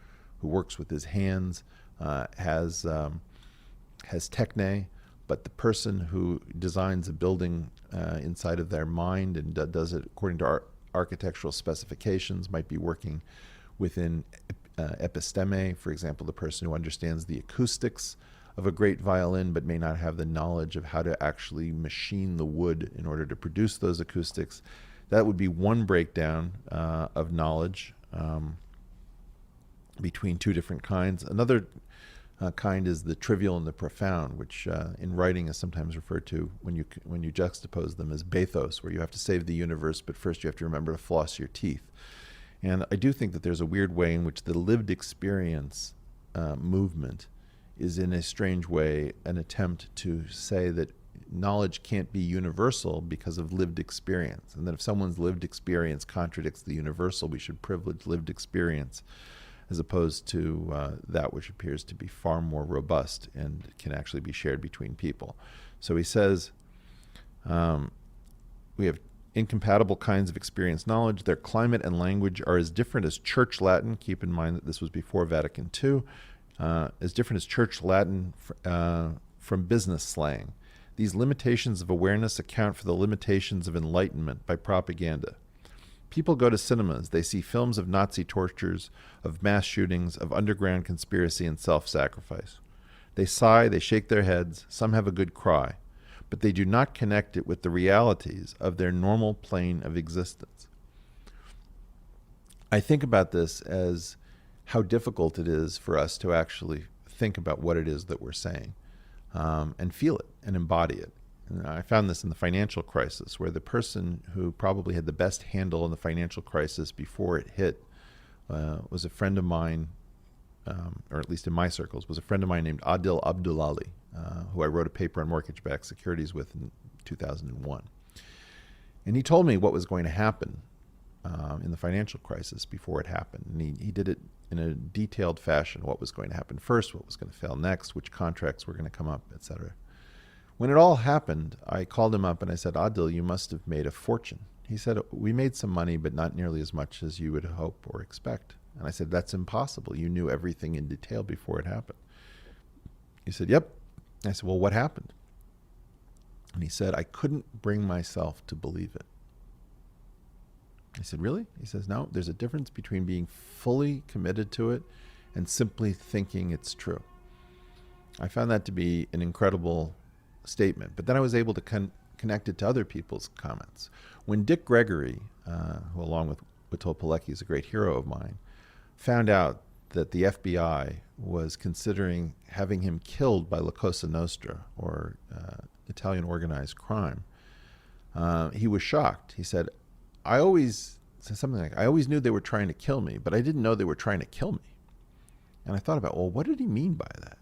who works with his hands has techne, but the person who designs a building inside of their mind and does it according to architectural specifications might be working within episteme. For example, the person who understands the acoustics of a great violin but may not have the knowledge of how to actually machine the wood in order to produce those acoustics. That would be one breakdown of knowledge between two different kinds. Another kind is the trivial and the profound, which in writing is sometimes referred to when you juxtapose them as bathos, where you have to save the universe, but first you have to remember to floss your teeth. And I do think that there's a weird way in which the lived experience movement is in a strange way an attempt to say that knowledge can't be universal because of lived experience, and that if someone's lived experience contradicts the universal, we should privilege lived experience as opposed to that which appears to be far more robust and can actually be shared between people. So he says, we have incompatible kinds of experienced knowledge. Their climate and language are as different as Church Latin. Keep in mind that this was before Vatican II. As different as Church Latin from business slang. These limitations of awareness account for the limitations of enlightenment by propaganda. People go to cinemas, they see films of Nazi tortures, of mass shootings, of underground conspiracy and self-sacrifice. They sigh, they shake their heads, some have a good cry, but they do not connect it with the realities of their normal plane of existence. I think about this as how difficult it is for us to actually think about what it is that we're saying and feel it and embody it. And I found this in the financial crisis, where the person who probably had the best handle on the financial crisis before it hit was a friend of mine, or at least in my circles, was a friend of mine named Adil Abdulali, who I wrote a paper on mortgage-backed securities with in 2001. And he told me what was going to happen in the financial crisis before it happened. And he did it in a detailed fashion, what was going to happen first, what was going to fail next, which contracts were going to come up, etc. When it all happened, I called him up and I said, Adil, you must have made a fortune. He said, we made some money, but not nearly as much as you would hope or expect. And I said, that's impossible. You knew everything in detail before it happened. He said, yep. I said, well, what happened? And he said, I couldn't bring myself to believe it. I said, really? He says, no, there's a difference between being fully committed to it and simply thinking it's true. I found that to be an incredible statement, but then I was able to connect it to other people's comments. When Dick Gregory, who along with Witold Pilecki is a great hero of mine, found out that the FBI was considering having him killed by La Cosa Nostra, or Italian organized crime, he was shocked. He said, I always said something like, I always knew they were trying to kill me, but I didn't know they were trying to kill me. And I thought about, well, what did he mean by that?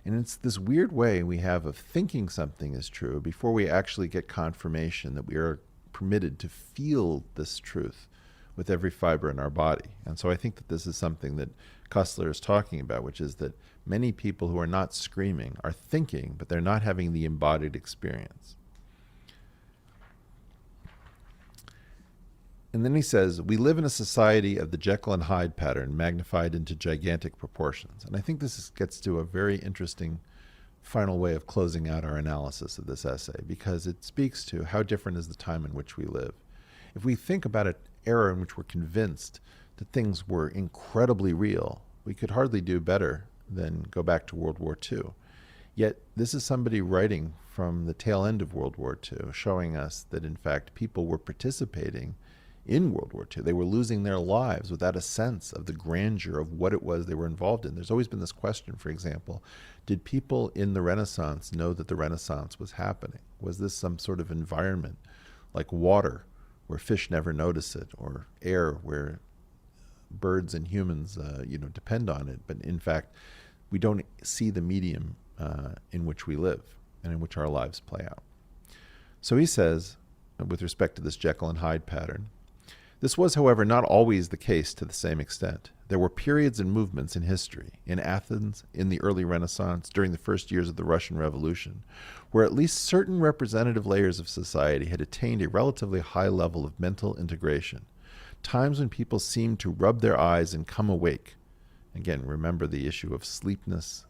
And it's this weird way we have of thinking something is true before we actually get confirmation that we are permitted to feel this truth with every fiber in our body. And so I think that this is something that Kussler is talking about, which is that many people who are not screaming are thinking, but they're not having the embodied experience. And then he says, we live in a society of the Jekyll and Hyde pattern magnified into gigantic proportions. And I think this gets to a very interesting final way of closing out our analysis of this essay, because it speaks to how different is the time in which we live. If we think about an era in which we're convinced that things were incredibly real, we could hardly do better than go back to World War II. Yet this is somebody writing from the tail end of World War II, showing us that in fact people were participating in World War II. They were losing their lives without a sense of the grandeur of what it was they were involved in. There's always been this question, for example, did people in the Renaissance know that the Renaissance was happening? Was this some sort of environment like water where fish never notice it, or air where birds and humans depend on it, but in fact we don't see the medium in which we live and in which our lives play out. So he says, with respect to this Jekyll and Hyde pattern, this was, however, not always the case to the same extent. There were periods and movements in history, in Athens, in the early Renaissance, during the first years of the Russian Revolution, where at least certain representative layers of society had attained a relatively high level of mental integration, times when people seemed to rub their eyes and come awake. Again, remember the issue of sleepiness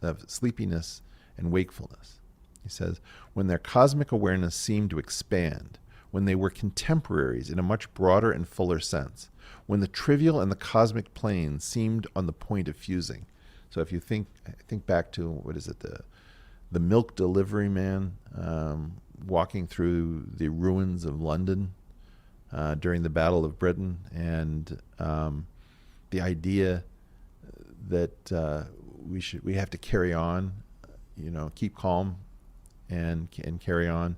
and wakefulness. He says, when their cosmic awareness seemed to expand, when they were contemporaries in a much broader and fuller sense, when the trivial and the cosmic planes seemed on the point of fusing. So if you think back to, the milk delivery man walking through the ruins of London during the Battle of Britain, and the idea that we have to carry on, keep calm and carry on.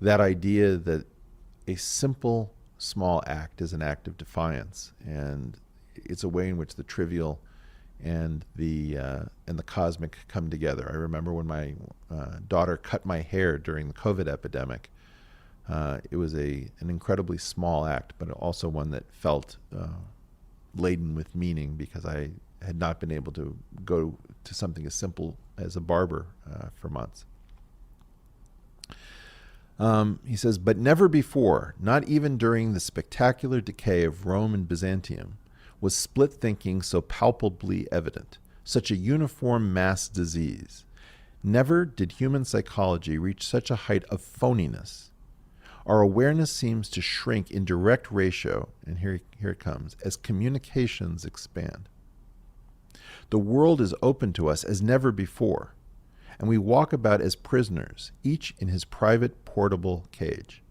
That idea that a simple, small act is an act of defiance, and it's a way in which the trivial and the cosmic come together. I remember when my daughter cut my hair during the COVID epidemic. It was an incredibly small act, but also one that felt laden with meaning, because I had not been able to go to something as simple as a barber for months. He says, but never before, not even during the spectacular decay of Rome and Byzantium, was split thinking so palpably evident, such a uniform mass disease. Never did human psychology reach such a height of phoniness. Our awareness seems to shrink in direct ratio, and here it comes, as communications expand. The world is open to us as never before, and we walk about as prisoners, each in his private portable cage.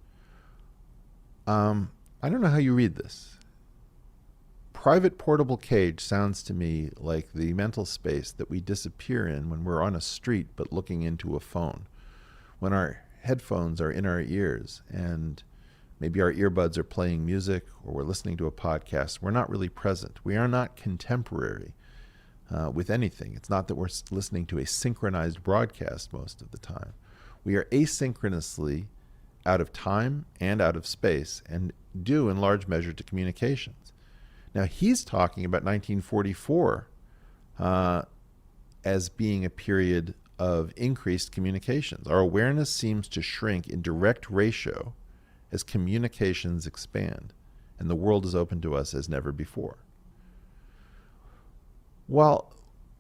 I don't know how you read this. Private portable cage sounds to me like the mental space that we disappear in when we're on a street but looking into a phone, when our headphones are in our ears and maybe our earbuds are playing music or we're listening to a podcast. We're not really present. We are not contemporary with anything. It's not that we're listening to a synchronized broadcast most of the time. We are asynchronously out of time and out of space, and due in large measure to communications. Now, he's talking about 1944 as being a period of increased communications. Our awareness seems to shrink in direct ratio as communications expand, and the world is open to us as never before. Well,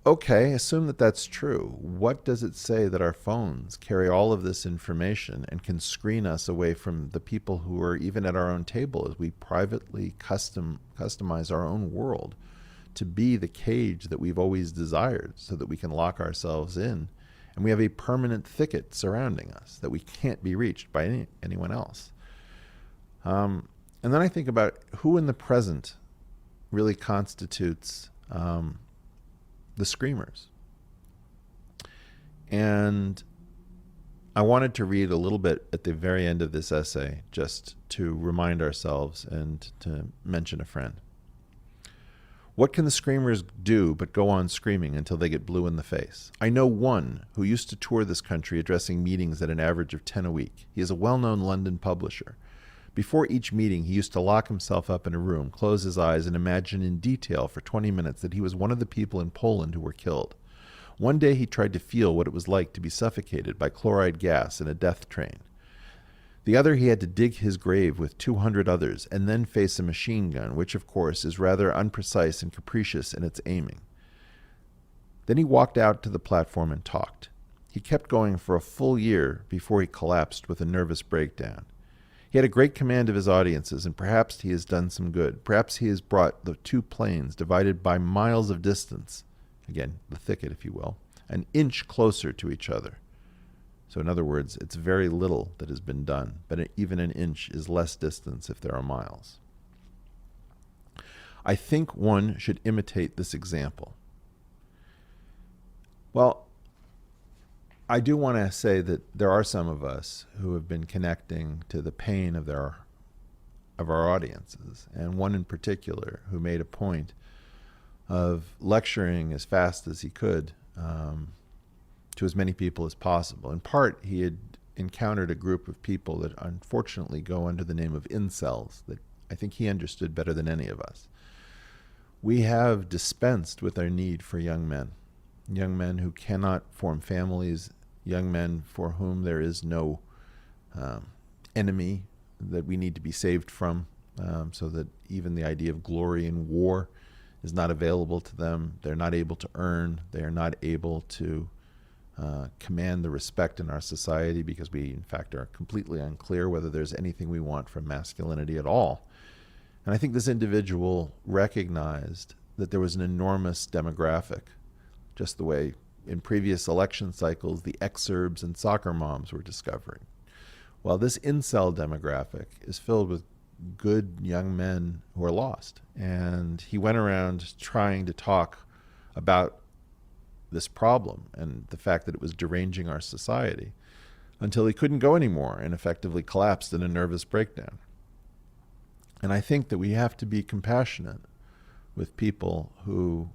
okay, assume that that's true. What does it say that our phones carry all of this information and can screen us away from the people who are even at our own table as we privately customize our own world to be the cage that we've always desired, so that we can lock ourselves in and we have a permanent thicket surrounding us that we can't be reached by anyone else? And then I think about who in the present really constitutes the screamers. And I wanted to read a little bit at the very end of this essay just to remind ourselves and to mention a friend. What can the screamers do but go on screaming until they get blue in the face? I know one who used to tour this country addressing meetings at an average of 10 a week. He is a well-known London publisher. Before each meeting, he used to lock himself up in a room, close his eyes, and imagine in detail for 20 minutes that he was one of the people in Poland who were killed. One day he tried to feel what it was like to be suffocated by chloride gas in a death train. The other, he had to dig his grave with 200 others and then face a machine gun, which, of course, is rather unprecise and capricious in its aiming. Then he walked out to the platform and talked. He kept going for a full year before he collapsed with a nervous breakdown. He had a great command of his audiences, and perhaps he has done some good. Perhaps he has brought the two planes, divided by miles of distance, again, the thicket, if you will, an inch closer to each other. So in other words, it's very little that has been done, but even an inch is less distance if there are miles. I think one should imitate this example. Well, I do want to say that there are some of us who have been connecting to the pain of our audiences, and one in particular who made a point of lecturing as fast as he could to as many people as possible. In part, he had encountered a group of people that unfortunately go under the name of incels that I think he understood better than any of us. We have dispensed with our need for young men who cannot form families, young men for whom there is no enemy that we need to be saved from, so that even the idea of glory in war is not available to them. They're not able to earn. They are not able to command the respect in our society because we, in fact, are completely unclear whether there's anything we want from masculinity at all. And I think this individual recognized that there was an enormous demographic, just the way in previous election cycles the exurbs and soccer moms were discovering. Well, this incel demographic is filled with good young men who are lost. And he went around trying to talk about this problem and the fact that it was deranging our society until he couldn't go anymore and effectively collapsed in a nervous breakdown. And I think that we have to be compassionate with people who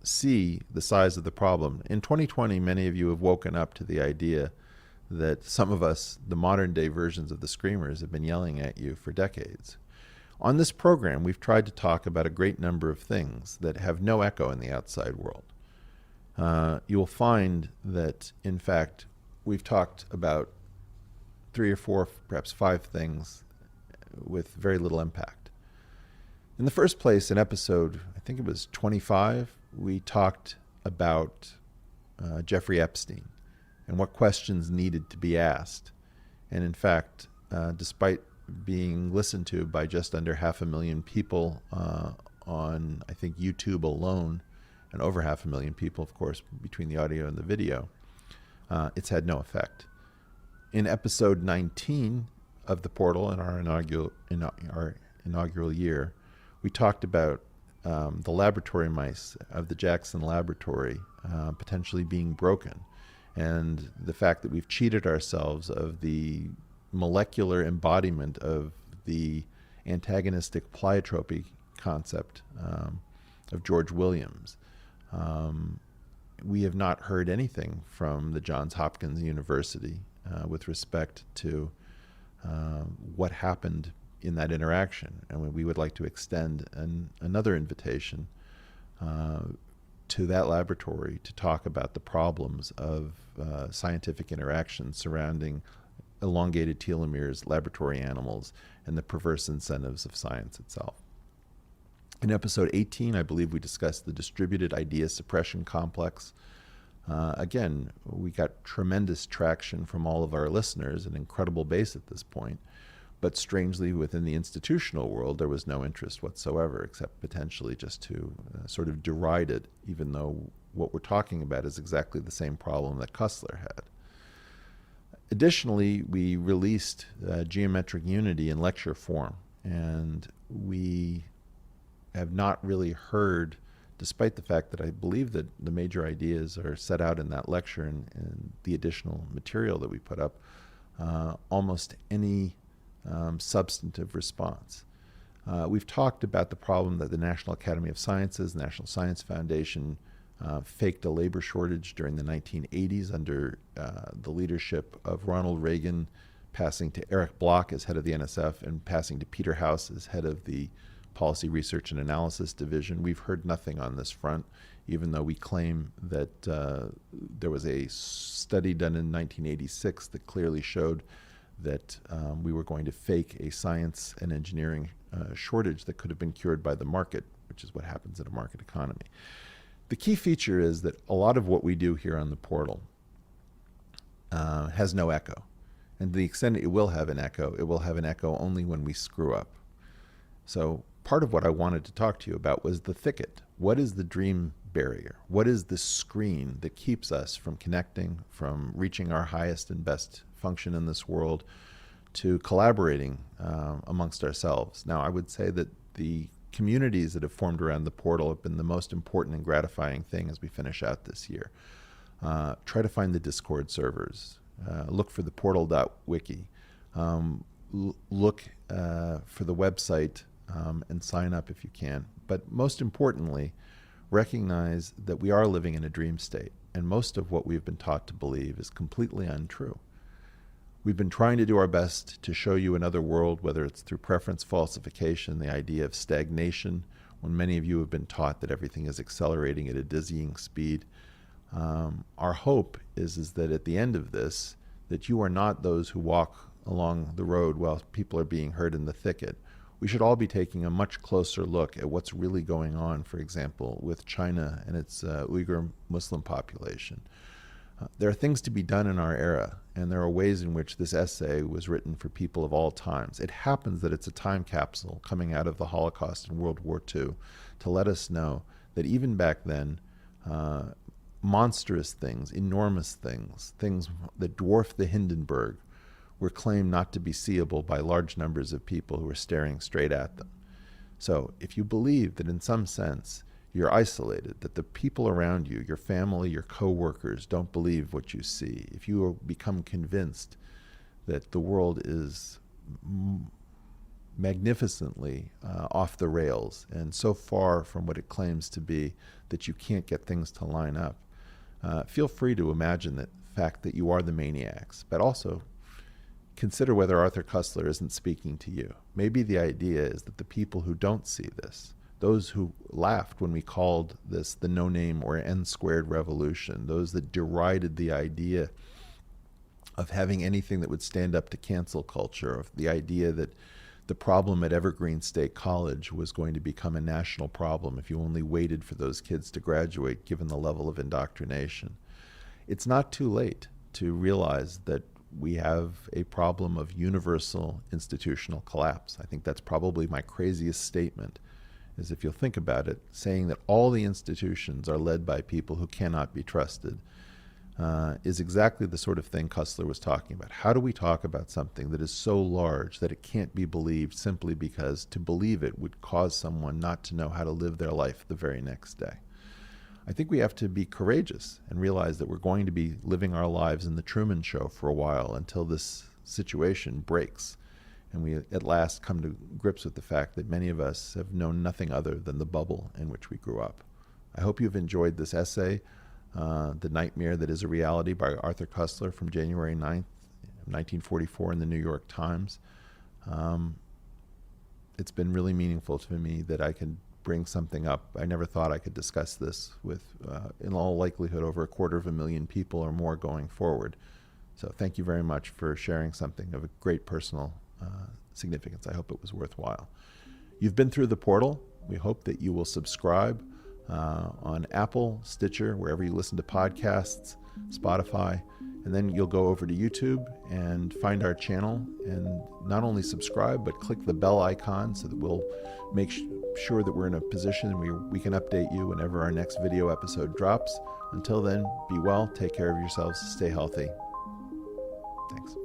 see the size of the problem. In 2020, many of you have woken up to the idea that some of us, the modern day versions of the screamers, have been yelling at you for decades. On this program, we've tried to talk about a great number of things that have no echo in the outside world. You will find that, in fact, we've talked about 3 or 4, perhaps 5 things with very little impact. In the first place, in episode, I think it was 25, we talked about Jeffrey Epstein and what questions needed to be asked. And in fact, despite being listened to by just under 500,000 people on, I think, YouTube alone, and over 500,000 people, of course, between the audio and the video, it's had no effect. In episode 19 of The Portal in our inaugural year, we talked about the laboratory mice of the Jackson Laboratory potentially being broken, and the fact that we've cheated ourselves of the molecular embodiment of the antagonistic pleiotropy concept of George Williams. We have not heard anything from the Johns Hopkins University with respect to what happened in that interaction. And we would like to extend another invitation to that laboratory to talk about the problems of scientific interactions surrounding elongated telomeres, laboratory animals, and the perverse incentives of science itself. In episode 18, I believe we discussed the distributed idea suppression complex. Again, we got tremendous traction from all of our listeners, an incredible base at this point. But strangely, within the institutional world, there was no interest whatsoever, except potentially just to sort of deride it, even though what we're talking about is exactly the same problem that Kussler had. Additionally, we released Geometric Unity in lecture form, and we have not really heard, despite the fact that I believe that the major ideas are set out in that lecture and the additional material that we put up, almost any substantive response. We've talked about the problem that the National Academy of Sciences, National Science Foundation, faked a labor shortage during the 1980s under the leadership of Ronald Reagan, passing to Eric Bloch as head of the NSF and passing to Peter House as head of the Policy Research and Analysis Division. We've heard nothing on this front, even though we claim that there was a study done in 1986 that clearly showed that we were going to fake a science and engineering shortage that could have been cured by the market, which is what happens in a market economy. The key feature is that a lot of what we do here on the portal has no echo. And to the extent it will have an echo, it will have an echo only when we screw up. So part of what I wanted to talk to you about was the thicket. What is the dream barrier? What is the screen that keeps us from connecting, from reaching our highest and best function in this world, to collaborating amongst ourselves? Now, I would say that the communities that have formed around the portal have been the most important and gratifying thing as we finish out this year. Try to find the Discord servers. Look for the portal.wiki. Look for the website and sign up if you can. But most importantly, recognize that we are living in a dream state, and most of what we've been taught to believe is completely untrue. We've been trying to do our best to show you another world, whether it's through preference falsification, the idea of stagnation, when many of you have been taught that everything is accelerating at a dizzying speed. Our hope is that at the end of this, that you are not those who walk along the road while people are being hurt in the thicket. We should all be taking a much closer look at what's really going on, for example, with China and its Uyghur Muslim population. There are things to be done in our era, and there are ways in which this essay was written for people of all times. It happens that it's a time capsule coming out of the Holocaust and World War II to let us know that even back then, monstrous things, enormous things, things that dwarf the Hindenburg, were claimed not to be seeable by large numbers of people who were staring straight at them. So if you believe that in some sense you're isolated, that the people around you, your family, your co-workers, don't believe what you see, if you become convinced that the world is magnificently off the rails and so far from what it claims to be that you can't get things to line up, feel free to imagine the fact that you are the maniacs, but also consider whether Arthur Koestler isn't speaking to you. Maybe the idea is that the people who don't see this, those who laughed when we called this the no-name or N-squared revolution, those that derided the idea of having anything that would stand up to cancel culture, of the idea that the problem at Evergreen State College was going to become a national problem if you only waited for those kids to graduate, given the level of indoctrination. It's not too late to realize that we have a problem of universal institutional collapse. I think that's probably my craziest statement, is if you'll think about it, saying that all the institutions are led by people who cannot be trusted is exactly the sort of thing Koestler was talking about. How do we talk about something that is so large that it can't be believed simply because to believe it would cause someone not to know how to live their life the very next day? I think we have to be courageous and realize that we're going to be living our lives in the Truman Show for a while until this situation breaks and we at last come to grips with the fact that many of us have known nothing other than the bubble in which we grew up. I hope you've enjoyed this essay, The Nightmare That Is a Reality by Arthur Koestler from January 9th, 1944 in the New York Times. It's been really meaningful to me that I can bring something up. I never thought I could discuss this with, in all likelihood, over 250,000 people or more going forward. So thank you very much for sharing something of a great personal significance. I hope it was worthwhile. You've been through the portal. We hope that you will subscribe on Apple, Stitcher, wherever you listen to podcasts, Spotify, and then you'll go over to YouTube and find our channel and not only subscribe, but click the bell icon so that we'll make sure that we're in a position and we can update you whenever our next video episode drops. Until then, be well, take care of yourselves, stay healthy. Thanks.